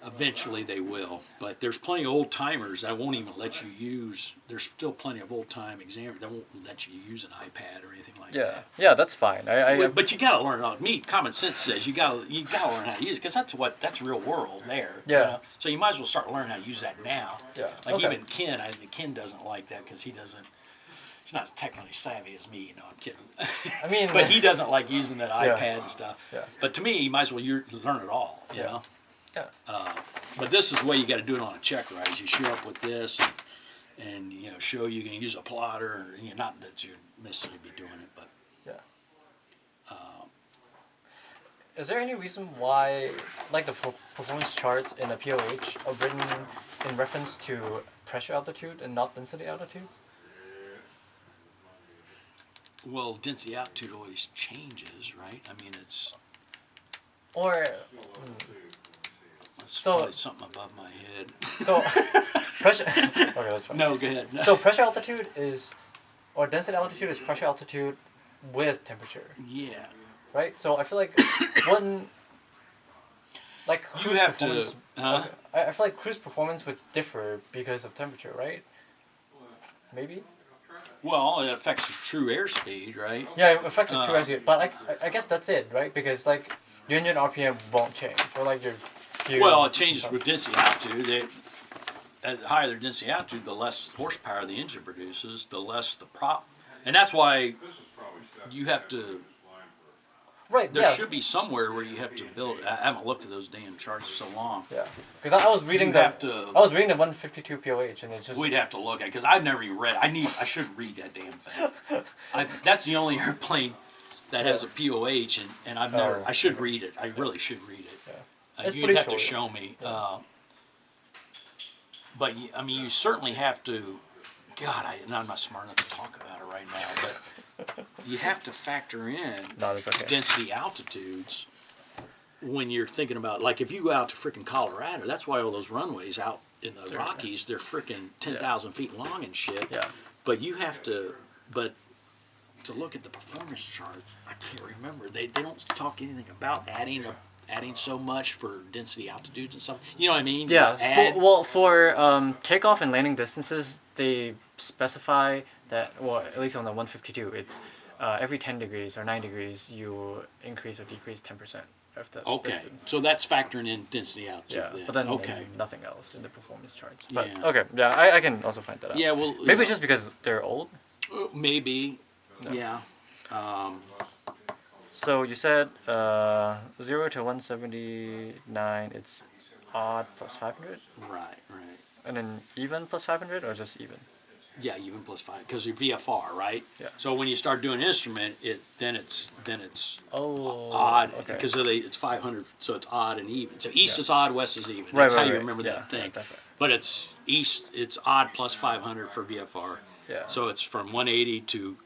eventually they will. But there's plenty of old timers that won't even let you use. There's still plenty of old time examiners that won't let you use an iPad or anything like that. Yeah, that's fine. But you got to learn. Common sense says you got to learn how to use it because that's real world there. Yeah. You know? So you might as well start learning how to use that now. Yeah. Like even Ken, I think Ken doesn't like that because he doesn't. he's not as technically savvy as me. No, I'm kidding. I mean, but he doesn't like using that Yeah. iPad and stuff. Yeah. But to me, you might as well learn it all. You know. Yeah. But this is the way you got to do it on a check ride. You show up with this, and show you can use a plotter. Not that you necessarily be doing it, but Yeah. Is there any reason why, like the performance charts in a POH are written in reference to pressure altitude and not density altitudes? well, density altitude always changes, right? I mean, it's Or So- probably something above my head. so pressure. Okay, that's fine. No, go ahead. So pressure altitude is, or density altitude is pressure altitude with temperature, Yeah. right? So I feel like one, like You cruise have to, performance- huh? okay, I feel like cruise performance would differ because of temperature, right? Maybe. Well, it affects the true airspeed, right? Yeah, it affects the true attitude, but like I guess that's it, right? Because like your engine RPM won't change, or like your Well, it changes with density altitude. At higher the density altitude, the less horsepower the engine produces, the less the prop. And that's why you have to, right. there Yeah, should be somewhere where you have to build. I haven't looked at those damn charts for so long. yeah. Because I was reading You the have to, I was reading the 152 POH, and it's just we'd have to look at it, because I've never even read it. I should read that damn thing. That's the only airplane that has a POH, and I've never, Oh. I should read it. I really should read it. Yeah. It's You'd pretty have to short. show me. But I mean, you certainly have to. God, I'm not smart enough to talk about it right now, but you have to factor in No, that's okay. density altitudes when you're thinking about, like, if you go out to freaking Colorado, that's why all those runways out in the Rockies, they're freaking 10,000 feet long and shit. Yeah. But you have to, to look at the performance charts, I can't remember. They don't talk anything about adding so much for density altitudes and stuff. You know what I mean? Yeah. Add, For takeoff and landing distances, they specify that. Well, at least on the 152, it's every 10 degrees or 9 degrees, you increase or decrease 10% of the okay, distance. so that's factoring in density altitude. Yeah, then. but then okay. nothing else in the performance charts. But Yeah. okay, yeah, I can also find that out. Yeah, well, Maybe just because they're old. maybe. No. Yeah. So you said 0 to 179, it's odd plus 500, Right. and then even plus 500, or just even? Yeah, even plus 5 because you're VFR, right? Yeah. So when you start doing instrument, then it's Oh, odd okay. because it's 500, so it's odd and even. So east Yeah. is odd, west is even. Right, That's how right, you right. remember Yeah, that thing. yeah, that's right. But it's east, it's odd plus 500 for VFR. Yeah. So it's from 180 to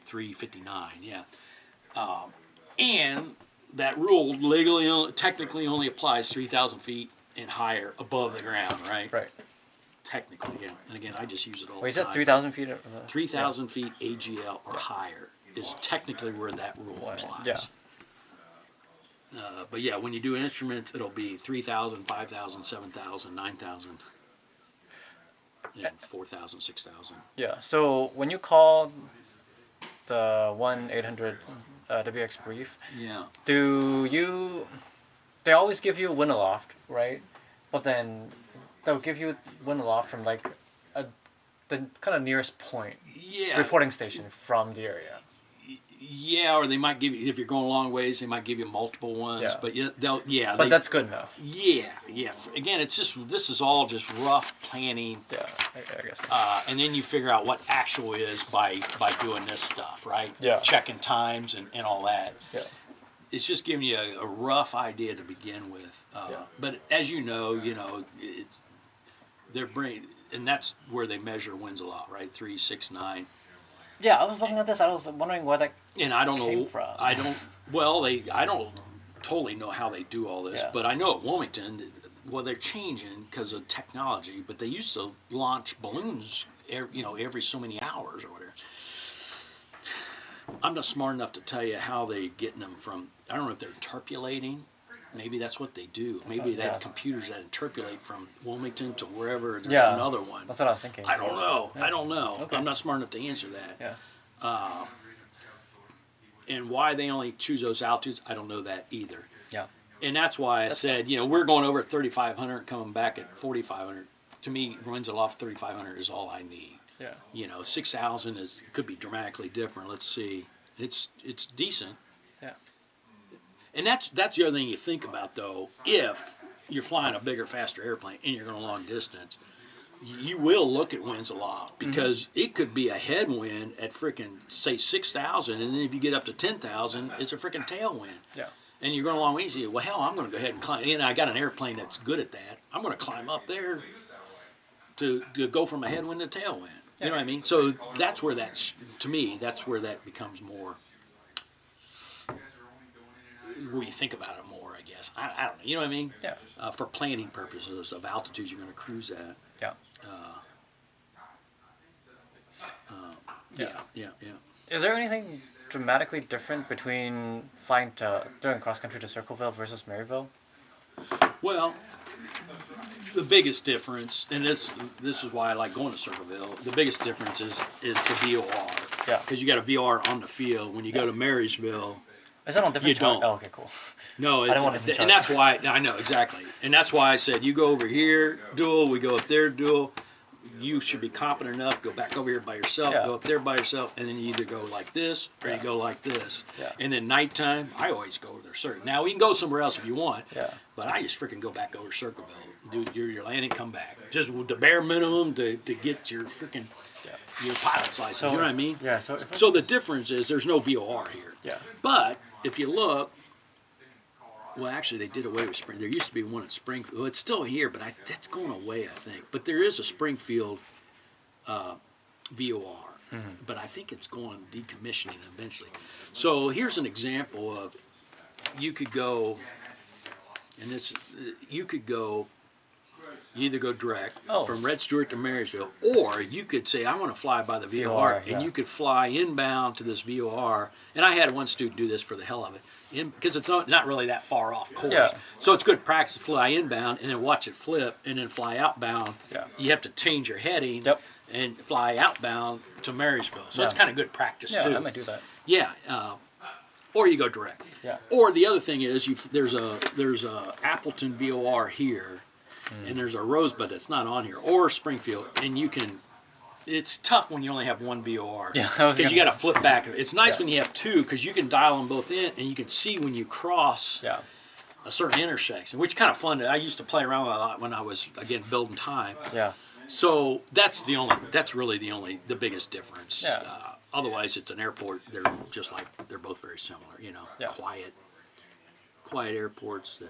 359. Yeah. And that rule technically only applies 3,000 feet and higher above the ground, right? Right. Technically, yeah. And again, I just use it all Wait, is the that time. 3,000 feet? 3,000 feet AGL or higher is technically where that rule Right, applies. yeah. But yeah, when you do instruments, it'll be 3,000, 5,000, 7,000, 9,000, and 4,000, 6,000. Yeah. So when you call the 1-800 WX brief, Yeah. they always give you wind aloft, right? But then they'll give you wind aloft from like the kind of nearest point Yeah. reporting station from the area. Yeah, or they might give you, if you're going a long ways, they might give you multiple ones. Yeah. But But that's good enough. Yeah. Again, this is all just rough planning. Yeah, I guess. So. And then you figure out what actual is by doing this stuff, right? Yeah. Checking times and all that. Yeah. It's just giving you a rough idea to begin with. Yeah. But as and that's where they measure winds a lot, right? 3, 6, 9. Yeah, I was looking at this. I was wondering where that. And I don't Came know. from. I don't totally know how they do all this, Yeah. but I know at Wilmington, well, they're changing because of technology. But they used to launch balloons, every so many hours or whatever. I'm not smart enough to tell you how they getting them from. I don't know if they're interpolating. Maybe that's what they do. Maybe they have computers that interpolate from Wilmington to wherever. There's another one. That's what I was thinking. I don't know. Yeah. I don't know. Okay. I'm not smart enough to answer that. Yeah. And why they only choose those altitudes, I don't know that either. Yeah. And that's why I said, we're going over at 3,500, coming back at 4,500. To me, winds aloft 3,500 is all I need. Yeah. You know, 6,000 could be dramatically different. Let's see, it's decent. Yeah. And that's the other thing you think about though. If you're flying a bigger, faster airplane and you're going a long distance, you will look at winds aloft because it could be a headwind at freaking say 6,000, and then if you get up to 10,000, it's a freaking tailwind. Yeah. And you're going a long way. You say, well, hell, I'm going to go ahead and climb. And I got an airplane that's good at that. I'm going to climb up there to go from a headwind to tailwind. You know what I mean? So that's where to me, that's where that becomes more. Where you think about it more, I guess. I don't know. You know what I mean? Yeah. For planning purposes of altitudes you're going to cruise at. Yeah. Yeah. Is there anything dramatically different between flying doing cross country to Circleville versus Maryville? Well, the biggest difference, and this is why I like going to Circleville. The biggest difference is the VOR. Yeah. Because you got a VOR on the field. When you go to Marysville, Is that on different You chart? don't. Oh, okay, cool. no, I it's, don't want it to and that's why I know exactly, and that's why I said you go over here dual, we go up there dual. You should be competent enough. Go back over here by yourself. Yeah. Go up there by yourself, and then you either go like this or you go like this. Yeah. And then nighttime, I always go to their circle. Now we can go somewhere else if you want. Yeah. But I just freaking go back over Circleville, do your landing, come back, just with the bare minimum to get your freaking your pilot's license. So, you know what I mean? Yeah. So the difference is there's no VOR here. Yeah. But if you look, well, actually, they did away with Spring. There used to be one at Springfield. Well, it's still here, but that's going away, I think. But there is a Springfield VOR. But I think it's going decommissioning eventually. So here's an example of you could go, and this you could go. You either go direct from Red Stewart to Marysville, or you could say, I want to fly by the VOR, and you could fly inbound to this VOR. And I had one student do this for the hell of it, because it's not really that far off course. Yeah. So it's good practice to fly inbound and then watch it flip and then fly outbound. Yeah. You have to change your heading and fly outbound to Marysville. So it's kind of good practice too. Yeah, I might do that. Yeah. Or you go direct. Yeah. Or the other thing is there's a Appleton VOR here. And there's a Rosebud that's not on here, or Springfield, and you can. It's tough when you only have one VOR, because you got to flip back. It's nice when you have two, because you can dial them both in, and you can see when you cross a certain intersection, which is kind of fun. I used to play around with a lot when I was building time. Yeah. So that's really the biggest difference. Yeah. Otherwise, it's an airport. They're just like they're both very similar. You know, quiet airports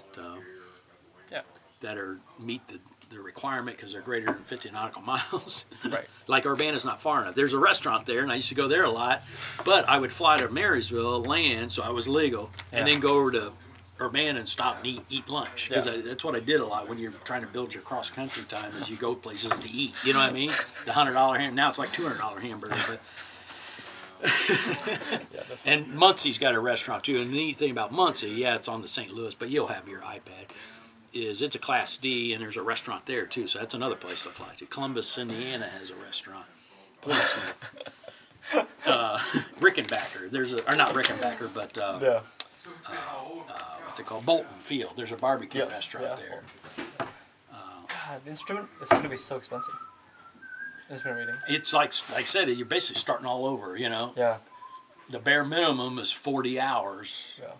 that meet the requirement because they're greater than 50 nautical miles. Right. Like Urbana's not far enough. There's a restaurant there, and I used to go there a lot. But I would fly to Marysville, land, so I was legal, and then go over to Urbana and stop and eat lunch. Because that's what I did a lot when you're trying to build your cross-country time is you go places to eat. You know what I mean? The $100 hamburger. Now it's like $200 hamburger. But and Muncie's got a restaurant too. And the neat thing about Muncie, it's on the St. Louis, but you'll have your iPad. It's a Class D, and there's a restaurant there too, so that's another place to fly to. Columbus, Indiana has a restaurant. Portsmouth, Rickenbacker. Not Rickenbacker, but what's it called? Bolton Field. There's a barbecue restaurant there. God, the instrument is going to be so expensive. Instrument reading. It's like I said, you're basically starting all over. You know. Yeah. The bare minimum is 40 hours. Yeah.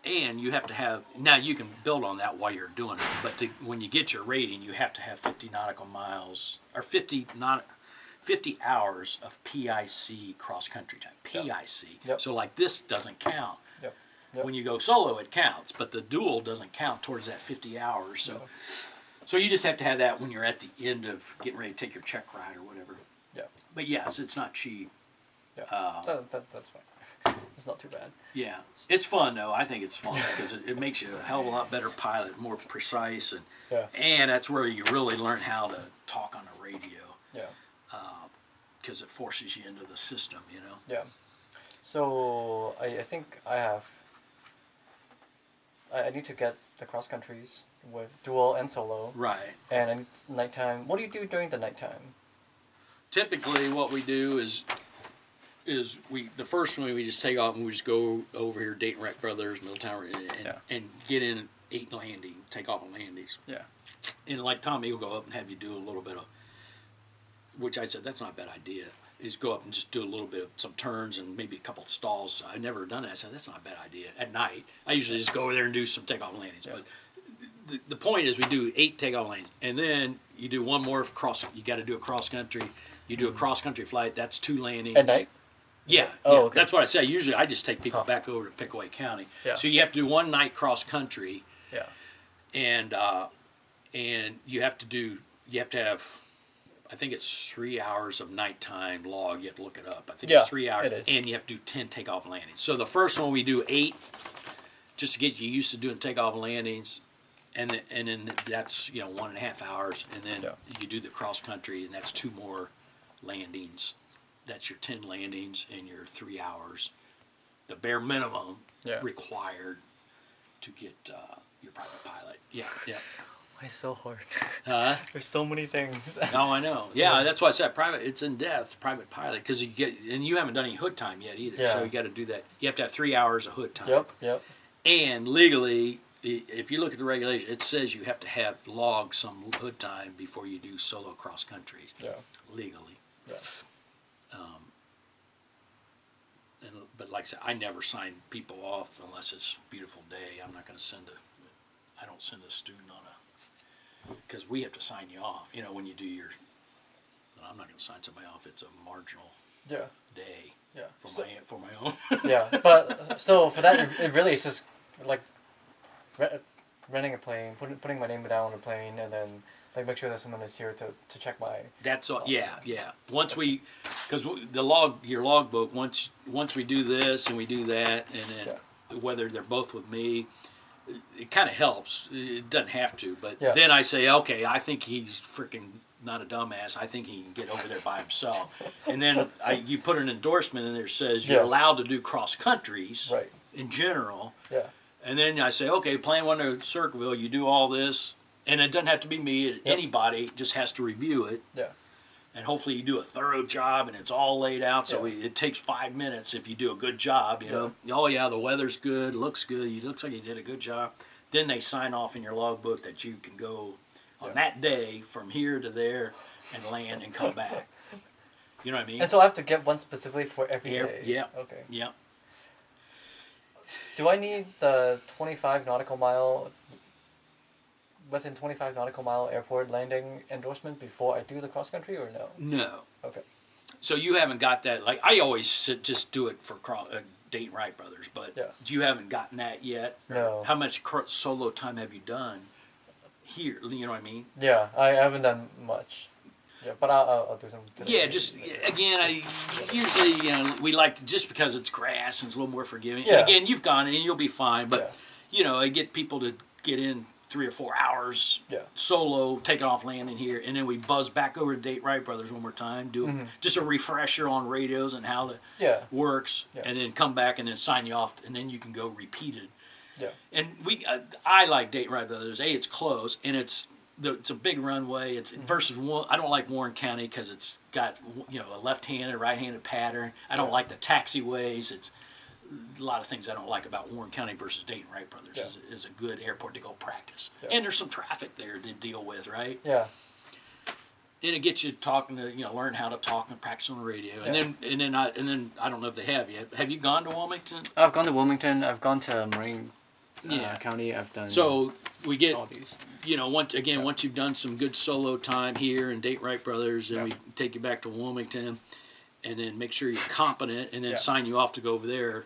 And you have to have, now you can build on that while you're doing it, but when you get your rating, you have to have 50 nautical miles, or 50 hours of PIC cross-country time, PIC. Yep. So like this doesn't count. Yep. When you go solo, it counts, but the dual doesn't count towards that 50 hours. So you just have to have that when you're at the end of getting ready to take your check ride or whatever. Yeah. But yes, it's not cheap. Yeah. That's fine. It's not too bad. Yeah, it's fun though. I think it's fun because it makes you a hell of a lot better pilot, more precise, and that's where you really learn how to talk on the radio. Yeah. Because it forces you into the system, you know. Yeah. So I think I need to get the cross countries with dual and solo. Right. And it's nighttime. What do you do during the nighttime? Typically, what we do is the first one we just take off and we just go over here, Dayton Wreck Brothers, Middletown, and get in 8 landing, take off on landings. Yeah. And like Tommy will go up and have you do a little bit of which I said that's not a bad idea, is go up and just do a little bit of some turns and maybe a couple of stalls. I've never done that. I said that's not a bad idea. At night, I usually just go over there and do some takeoff and landings. Yeah. But the point is we do 8 takeoff lanes, and then you do one more cross. You got to do a cross country. You do a cross country flight. That's 2 landings. At night? Yeah, Oh, yeah. okay. That's what I say. Usually, I just take people back over to Pickaway County. Yeah. So you have to do 1 night cross country, Yeah. and you have to have, I think it's 3 hours of nighttime log. You have to look it up. I think Yeah, it's 3 hours, it is. and you have to do 10 takeoff and landings. So the first one we do 8, just to get you used to doing takeoff and landings, and then that's 1.5 hours, and then you do the cross country, and that's 2 more landings. That's your 10 landings in your 3 hours, the bare minimum required to get your private pilot. Yeah. Why is it so hard? There's so many things. Oh, I know. Yeah, that's why I said private. It's in depth, private pilot, because you haven't done any hood time yet either. Yeah. So you got to do that. You have to have 3 hours of hood time. Yep. And legally, if you look at the regulation, it says you have to have logged some hood time before you do solo cross countries. Yeah. Legally. Yeah. But like I said, I never sign people off unless it's a beautiful day. I'm not going to I don't send a student on because we have to sign you off. When you do your, I'm not going to sign somebody off. It's a marginal day for my own. Yeah, but so for that, it really is just like renting a plane, putting my name down on a plane, and then like make sure that someone is here to check my. That's all. Yeah. Once because your logbook. Once we do this and we do that, and then whether they're both with me, it kind of helps. It doesn't have to, but then I say, okay, I think he's freaking not a dumbass. I think he can get over there by himself. And then you put an endorsement in there that says you're allowed to do cross countries in general. Yeah. And then I say, okay, plan 1 to Circleville, you do all this. And it doesn't have to be me. Anybody just has to review it. Yeah. And hopefully you do a thorough job and it's all laid out. So it takes 5 minutes if you do a good job. Oh yeah, the weather's good, looks good. It looks like you did a good job. Then they sign off in your logbook that you can go on that day from here to there and land and come back. You know what I mean? And so I have to get one specifically for every day. Yeah. Okay. Yeah. Do I need the 25 nautical mile? Within 25 nautical mile airport landing endorsement before I do the cross country, or no? No. Okay. So you haven't got that. Like I always just do it for Dayton Wright Brothers, but you haven't gotten that yet. No. How much solo time have you done here? You know what I mean? Yeah, I haven't done much. Yeah, but I'll do some. Yeah, I usually we like to, just because it's grass and it's a little more forgiving. Yeah. And again, you've gone in and you'll be fine, but I get people to get in 3 or 4 hours solo, taking off landing here, and then we buzz back over to Dayton Wright Brothers one more time, do just a refresher on radios and how it works, and then come back and then sign you off, and then you can go repeated. Yeah. And I like Dayton Wright Brothers. It's close, and it's a big runway. It's versus I don't like Warren County because it's got a left-handed, right-handed pattern. I don't like the taxiways. It's a lot of things I don't like about Warren County versus Dayton Wright Brothers is a good airport to go practice. And there's some traffic there to deal with, right? Yeah. And it gets you talking to learn how to talk and practice on the radio. And then I don't know if they have yet. Have you gone to Wilmington? I've gone to Wilmington. I've gone to Marin County. I've done. So we get all these. Once you've done some good solo time here in Dayton Wright Brothers, then we take you back to Wilmington. And then make sure you're competent, and then sign you off to go over there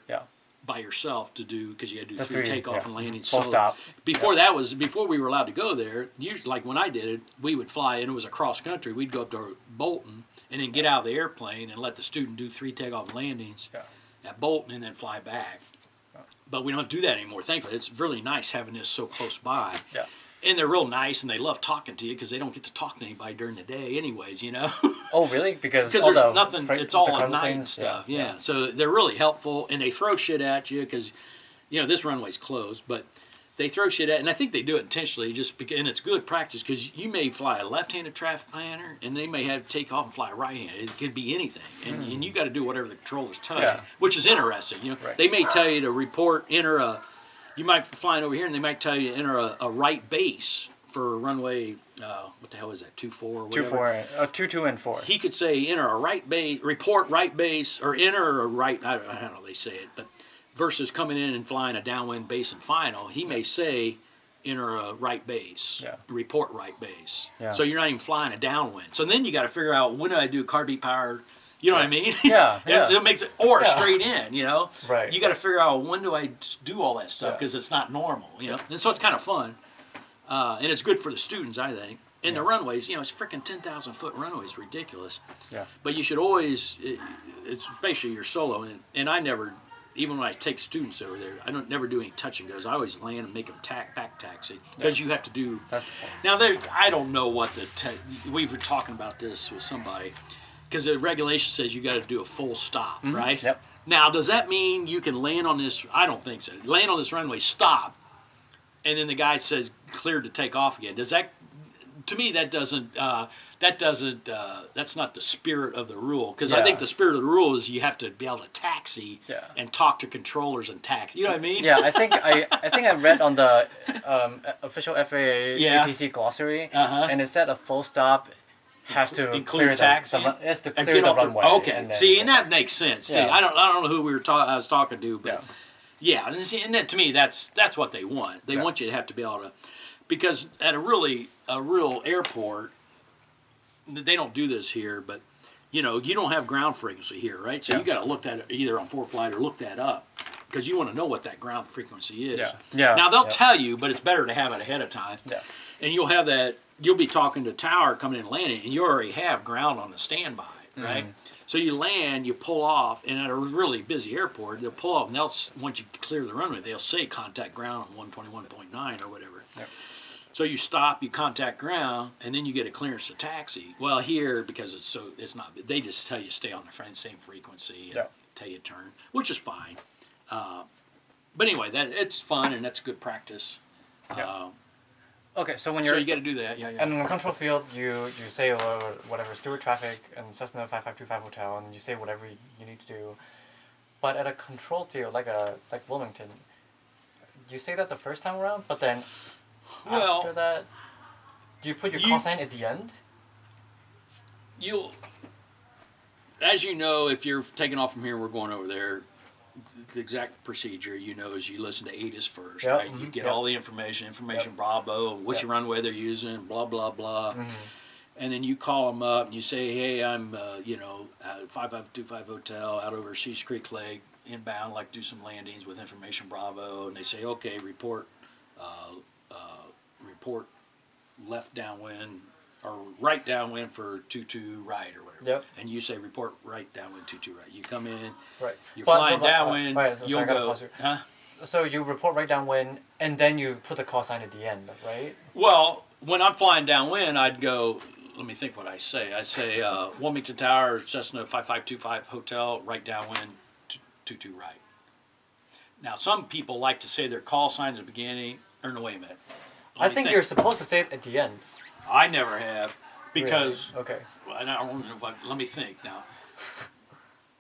by yourself to do, because you got to do 3 takeoff and landing. Full stop. Before before we were allowed to go there, usually like when I did it, we would fly, and it was a cross country. We'd go up to Bolton and then get out of the airplane and let the student do 3 takeoff and landings at Bolton and then fly back. But we don't do that anymore, thankfully. It's really nice having this so close by. Yeah. And they're real nice, and they love talking to you because they don't get to talk to anybody during the day anyways, Oh, really? Because there's nothing, it's all at night and stuff, yeah. So they're really helpful, and they throw shit at you because, this runway's closed, but they throw shit at, and I think they do it intentionally just because, and it's good practice because you may fly a left-handed traffic planner, and they may have to take off and fly right-handed. It could be anything, and you got to do whatever the controllers tell you, which is interesting. They may tell you to report, you might be flying over here, and they might tell you to enter a right base for runway, what the hell is that, 24 or whatever? 2, and 4. He could say enter a right base, report right base, or enter a right, I don't know how they say it, but versus coming in and flying a downwind base and final, he may say enter a right base, report right base. Yeah. So you're not even flying a downwind. So then you got to figure out, when do I do carbine powered, you know what I mean? Yeah. It makes it, or straight in, you know? Right. You got to figure out, when do I do all that stuff, because it's not normal, you know? And so it's kind of fun. And it's good for the students, I think. And the runways, you know, it's freaking 10,000 foot runway is ridiculous. Yeah. But you should always, it's especially your solo, and I never, even when I take students over there, I don't never do any touch and goes. I always land and make them back taxi, because you have to do. Now I don't know what we were talking about this with somebody, because the regulation says you got to do a full stop, right? Yep. Now, does that mean you can land on this? I don't think so. Land on this runway, stop, and then the guy says cleared to take off again. Does that? To me, that doesn't. That's not the spirit of the rule. Because I think the spirit of the rule is you have to be able to taxi and talk to controllers and taxi. You know what I mean? Yeah, I think I read on the official FAA ATC glossary, and it said a full stop has to include taxi. It's to clear the runway. Okay, and see, and that makes sense too. I don't know who I was talking to, but and then to me that's what they want. They want you to have to be able to. Because at a real airport, they don't do this here, but you know, you don't have ground frequency here, right? So you got to look that either on ForeFlight or look that up, because you want to know what that ground frequency is. Now they'll tell you, but it's better to have it ahead of time. And you'll have that. You'll be talking to tower coming in and landing, and you already have ground on the standby, right? So you land, you pull off, and at a really busy airport, they'll pull off, and once you clear the runway, they'll say contact ground on 121.9 or whatever. So you stop, you contact ground, and then you get a clearance to taxi. Well, here, because it's not. They just tell you stay on the same frequency and tell you turn, which is fine. But anyway, it's fun and that's good practice. Okay, so when so you got to do that, And in the control field, you say whatever steward traffic and Cessna 5525 hotel, and you say whatever you need to do. But at a control field like Wilmington, you say that the first time around, but then. After that, do you put your call sign at the end? As you know, if you're taking off from here, we're going over there. The exact procedure, is you listen to ATIS first, right? You get all the information Bravo, which runway they're using, blah blah blah, and then you call them up and you say, hey, I'm at 5525 hotel out over Seas Creek Lake, inbound, like do some landings with information Bravo, and they say, okay, report left downwind or right downwind for 22 right or whatever. And you say report right downwind 22 right. You come in, you're flying downwind, you'll go. So you report right downwind and then you put the call sign at the end, right? Well, when I'm flying downwind, I'd go, let me think what I say. I say Wilmington Tower, Cessna 5525 hotel, right downwind 22 right. Now, some people like to say their call signs at the beginning, or no, wait a minute. I think you're supposed to say it at the end. I never have, because... Really? Okay. I don't know let me think now.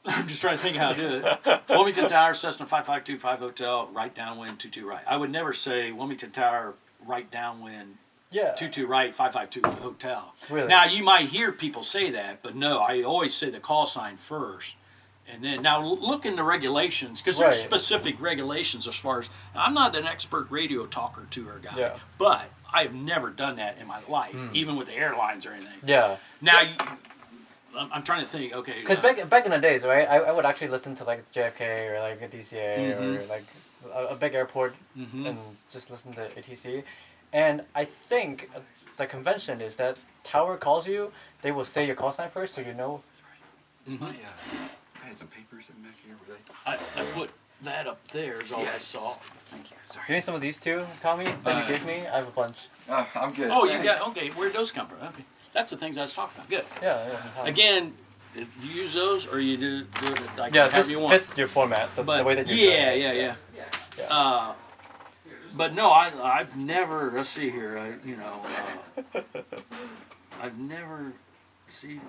I'm just trying to think how to do it. Wilmington Tower, Cessna 5525 hotel, right downwind, 22 right. I would never say Wilmington Tower, right downwind, 22 right, 552 hotel. Really? Now, you might hear people say that, but no, I always say the call sign first. And then, now look in the regulations, because there's specific regulations as far as, I'm not an expert radio talker tour guy, but I've never done that in my life, even with the airlines or anything. Now, I'm trying to think, okay. Because back in the days, right, I would actually listen to like JFK or like a DCA or like a big airport and just listen to ATC. And I think the convention is that tower calls you, they will say your call sign first so you know. I had some papers in back here. Were they? I put that up there is all I saw. Thank you. Sorry. Do you need some of these too, Tommy, that you gave me? I have a bunch. I'm good. Oh, you got, okay, where'd those come from? Okay. That's the things I was talking about. Good. Yeah. Again, you use those or you do it like this you want. fits your format, the way that you're doing it. Yeah. But no, I've never, let's see here, I've never seen,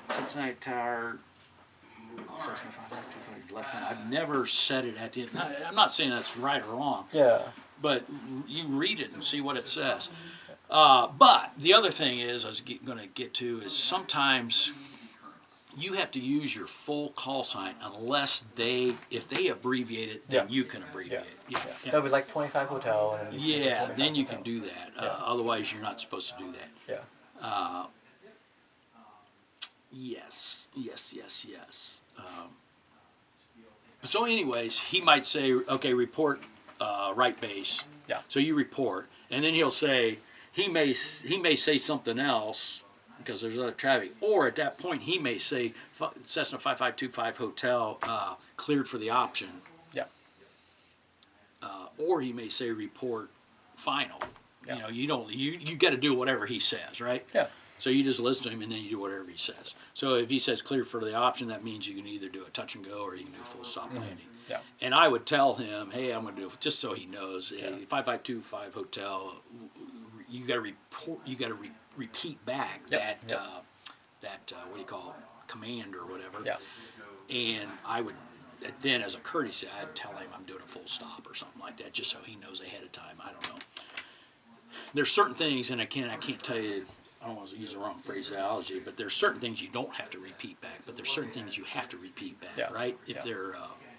Cincinnati Tower, Cessna 5525 left hand. I've never said it at the end. I'm not saying that's right or wrong. Yeah. But you read it and see what it says. But the other thing is, I was going to get to, is sometimes you have to use your full call sign unless if they abbreviate it, then you can abbreviate it. Yeah. That would be like 25 hotel. And Yeah, then you hotel. can do that. Otherwise, you're not supposed to do that. Yeah. Yes. So anyways, he might say, okay, report right base. Yeah. So you report, and then he'll say, he may say something else because there's other traffic, or at that point he may say Cessna 5525 hotel cleared for the option. Yeah. Or he may say report final. Yeah. You got to do whatever he says, right? Yeah. So you just listen to him and then you do whatever he says. So if he says clear for the option, that means you can either do a touch and go or you can do a full stop landing. Yeah. And I would tell him, hey, I'm going to do, just so he knows, 5525 hotel, you got to report, you got to repeat back that what do you call it, command or whatever. Yeah. And I would then, as a courtesy, I'd tell him I'm doing a full stop or something like that, just so he knows ahead of time. I don't know. There's certain things, and I can't tell you. I don't want to use the wrong phraseology, but there's certain things you don't have to repeat back, but there's certain things you have to repeat back, right? If they're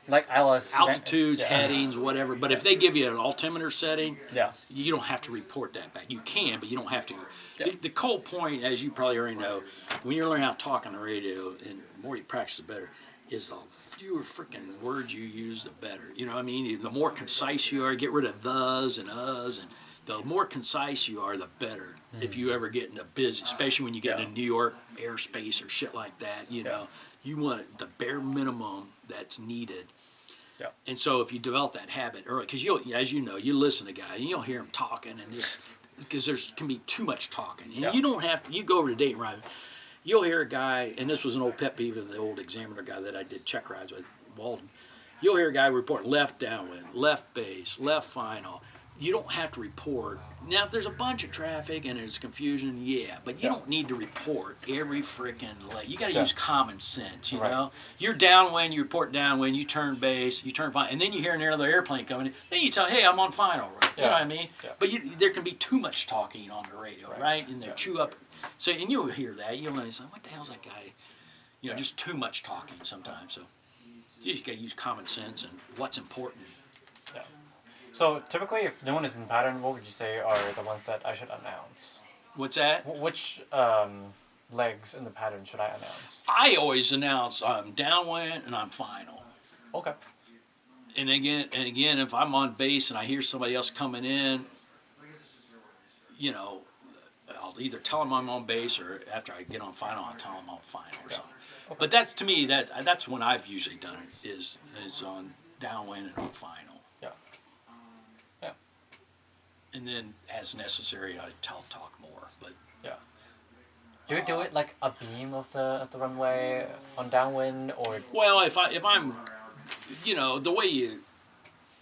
like altitudes, headings, whatever. But if they give you an altimeter setting, you don't have to report that back. You can, but you don't have to. Yeah. The whole point, as you probably already know, when you're learning how to talk on the radio, and the more you practice, the better, is the fewer freaking words you use, the better. You know what I mean? The more concise you are, get rid of thes and uhs, and the more concise you are, the better. If you ever get into busy, especially when you get into New York airspace or shit like that, you know, you want the bare minimum that's needed. Yeah. And so if you develop that habit early, because as you know, you listen to guys, and you'll hear them talking, and just because there can be too much talking, and you don't have to. You go over to date ride, you'll hear a guy, and this was an old pet peeve of the old examiner guy that I did check rides with, Walden. You'll hear a guy report left downwind, left base, left final. You don't have to report. Now, if there's a bunch of traffic and there's confusion, but you don't need to report every freaking leg. You got to use common sense, you know? You're downwind, you report downwind, you turn base, you turn final, and then you hear another airplane coming in, then you tell, hey, I'm on final, right? You know what I mean? Yeah. But there can be too much talking on the radio, right? And they chew up. So, and you'll hear that. You'll say, what the hell's that guy? You know, just too much talking sometimes. So you just got to use common sense and what's important. Yeah. So typically, if no one is in pattern, what would you say are the ones that I should announce? What's that? Which legs in the pattern should I announce? I always announce I'm downwind and I'm final. Okay. And again, if I'm on base and I hear somebody else coming in, you know, I'll either tell them I'm on base, or after I get on final, I'll tell them I'm on final or something. Okay. But that's, to me, that's when I've usually done it, is on downwind and on final. And then, as necessary, I talk more. But do you do it like a beam of the runway on downwind, or? Well, if I'm, you know, the way you,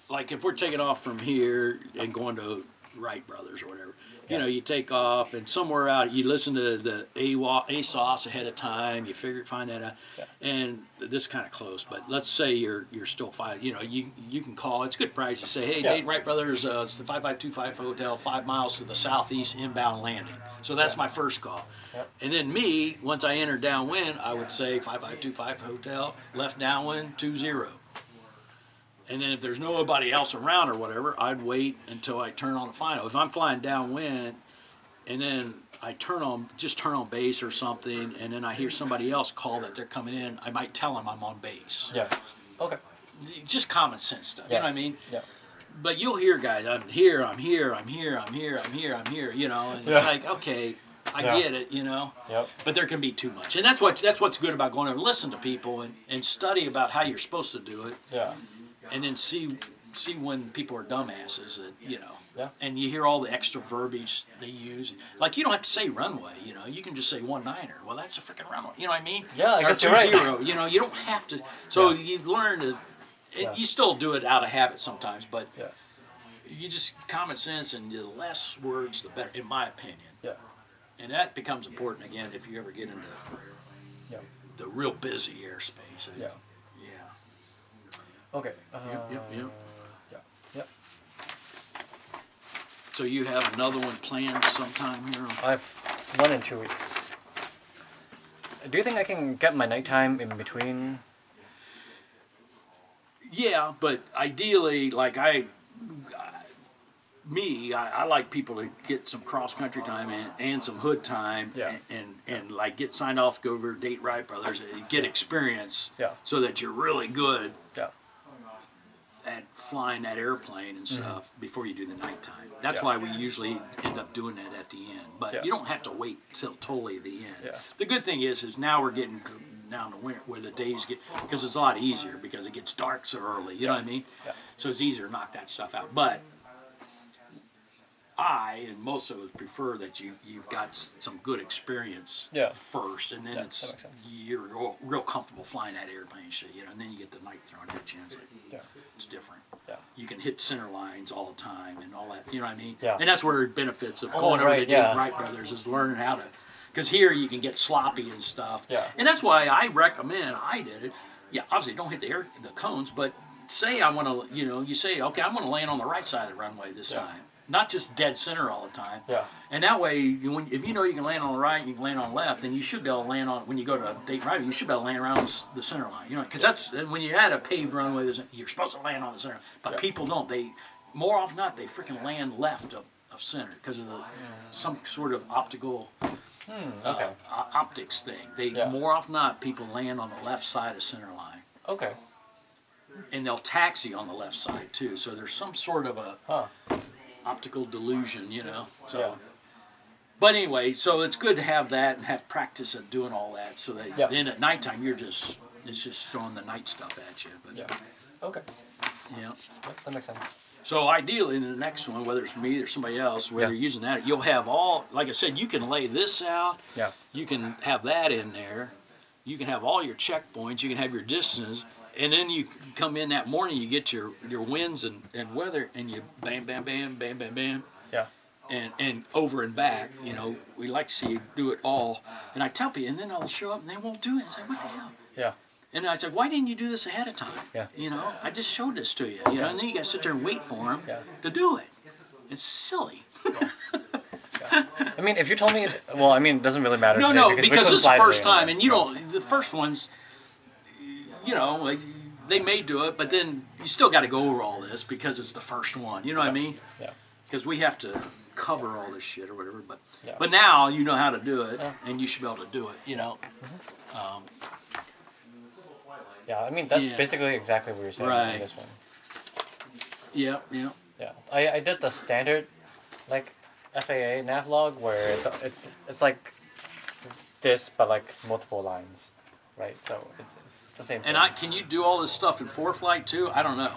like if we're taking off from here and going to Wright Brothers or whatever, you know, you take off and somewhere out, you listen to the ASOS ahead of time, you find that out, and this is kind of close, but let's say you're still you know, you can call, it's good price, you say, hey, Dayton Wright Brothers, it's the 5525 hotel, 5 miles to the southeast, inbound landing. So that's my first call. And then me, once I enter downwind, I would say 5525 hotel, left downwind, 20. And then if there's nobody else around or whatever, I'd wait until I turn on the final. If I'm flying downwind and then I just turn on base or something, and then I hear somebody else call that they're coming in, I might tell them I'm on base. Yeah. Okay. Just common sense stuff. You know what I mean? Yeah. But you'll hear guys, I'm here, you know, and it's like, okay, I get it, you know. Yep. But there can be too much. And that's what's good about going and listen to people and study about how you're supposed to do it. Yeah. And then see when people are dumbasses, that, you know, and you hear all the extra verbiage they use. Like, you don't have to say runway, you know, you can just say 19er. Well, that's a freaking runway, you know what I mean? Yeah, I or guess you're right. 20, you know, you don't have to. So you learn to, you still do it out of habit sometimes, but you just, common sense, and the less words, the better, in my opinion. Yeah. And that becomes important, again, if you ever get into the real busy airspace. Okay. Yep. Yep. So you have another one planned sometime here? I have 1 in 2 weeks. Do you think I can get my nighttime in between? Yeah, but ideally, like I like people to get some cross country time and some hood time, Yeah. and like get signed off, go over to Date Right Brothers, and get experience, Yeah. so that you're really good Yeah. at flying that airplane and stuff before you do the nighttime. That's Yeah. why we usually end up doing that at the end. But Yeah. you don't have to wait till totally the end. Yeah. The good thing is now we're getting down to winter where the days get, because it's a lot easier because it gets dark so early. You know what I mean? Yeah. So it's easier to knock that stuff out. But I and most of us prefer that you've got some good experience first, and then Yeah, that makes sense. you're real comfortable flying that airplane shit, you know, and then you get the night thrown at you. And it's like, it's different. Yeah. You can hit center lines all the time and all that. You know what I mean? Yeah. And that's where the benefits of going over to Date Right Brothers is learning how to, because here you can get sloppy and stuff. Yeah. And that's why I recommend. I did it. Yeah, obviously don't hit the cones, but say I want to, you say, okay, I'm going to land on the right side of the runway this time. Not just dead center all the time. Yeah. And that way, if you know you can land on the right and you can land on the left, then you should be able to land on, when you go to Date Right, you should be able to land around the center line. You know, because that's, when you had a paved runway, you're supposed to land on the center. But people don't. More often than not, they freaking land left of center because of some sort of optics thing. More often than not, people land on the left side of center line. Okay. And they'll taxi on the left side too. So there's some sort of a optical delusion, So, but anyway, so it's good to have that and have practice at doing all that. So that then at nighttime, it's just throwing the night stuff at you. But, Okay. Yeah. That makes sense. So ideally, in the next one, whether it's me or somebody else, where you're using that, you'll have all, like I said, you can lay this out. Yeah. You can have that in there. You can have all your checkpoints. You can have your distances. And then you come in that morning, you get your winds and weather, and you bam, bam, bam, bam, bam, bam. Yeah. And over and back, we like to see you do it all. And I tell people, and then they'll show up and they won't do it. It's like, what the hell? Yeah. And I said, why didn't you do this ahead of time? Yeah. I just showed this to you, and then you got to sit there and wait for them to do it. It's silly. I mean, if you told me, it doesn't really matter. No, because this is the first time, and the first ones, like, they may do it, but then you still got to go over all this because it's the first one. You know what I mean? Yeah. Because we have to cover all this shit or whatever. But now you know how to do it, and you should be able to do it. Yeah, I mean that's basically exactly what you're saying in this one. Yeah. Yeah, I did the standard, like, FAA navlog where it's like this, but like multiple lines, right? So it's the same thing. And can you do all this stuff in ForeFlight too? I don't know.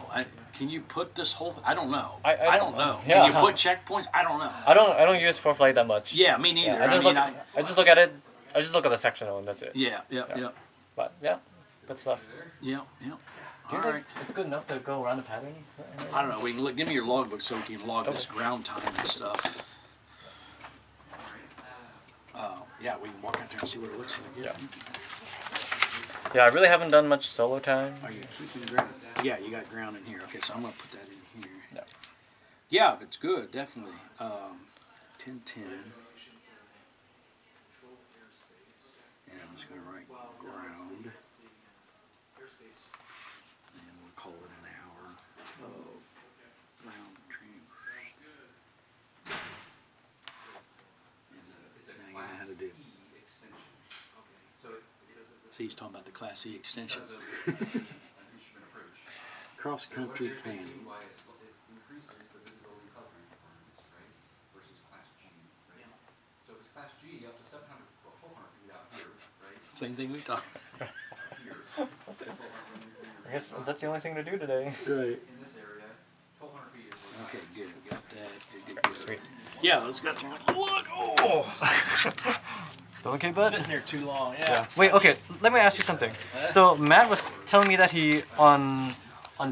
Can you put this whole? I don't know. I don't know. Yeah. Can you put checkpoints? I don't know. I don't use ForeFlight that much. Yeah, me neither. Yeah, I just look at it. I just look at the sectional and that's it. Yeah. But yeah, good stuff. Yeah. Do you think it's good enough to go around the pattern? I don't know. We can look. Give me your logbook so we can log this ground time and stuff. Yeah, we can walk out there and see what it looks like. Yeah, I really haven't done much solo time. Are you keeping ground? Yeah, you got ground in here. Okay, so I'm gonna put that in here. Yeah. Yeah, if it's good, definitely. 1010. And I'm just gonna write ground. And we'll call it an hour of ground training. Now you know how to do. See, he's talking about the Class E extension. Cross-country planning. Same thing we talked about. I guess that's the only thing to do today. Right. Okay, good. Got that. Good. Sweet. Yeah, let's go. Look! Oh! Okay, bud. Sitting there too long. Yeah. Wait. Okay. Let me ask you something. So Matt was telling me that he on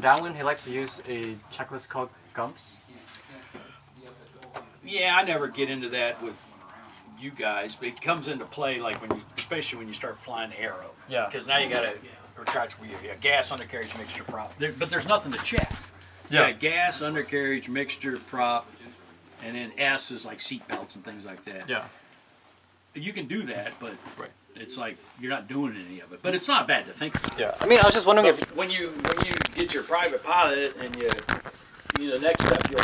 downwind he likes to use a checklist called GUMPS. Yeah, I never get into that with you guys, but it comes into play like especially when you start flying the Arrow. Yeah. Because now you got a gas undercarriage mixture prop. But there's nothing to check. Yeah. You got gas undercarriage mixture prop. and then S is like seat belts and things like that. Yeah. You can do that, but Right. it's like you're not doing any of it. But it's not bad to think about. Yeah. I mean, I was just wondering if When you get your private pilot and you next step you'll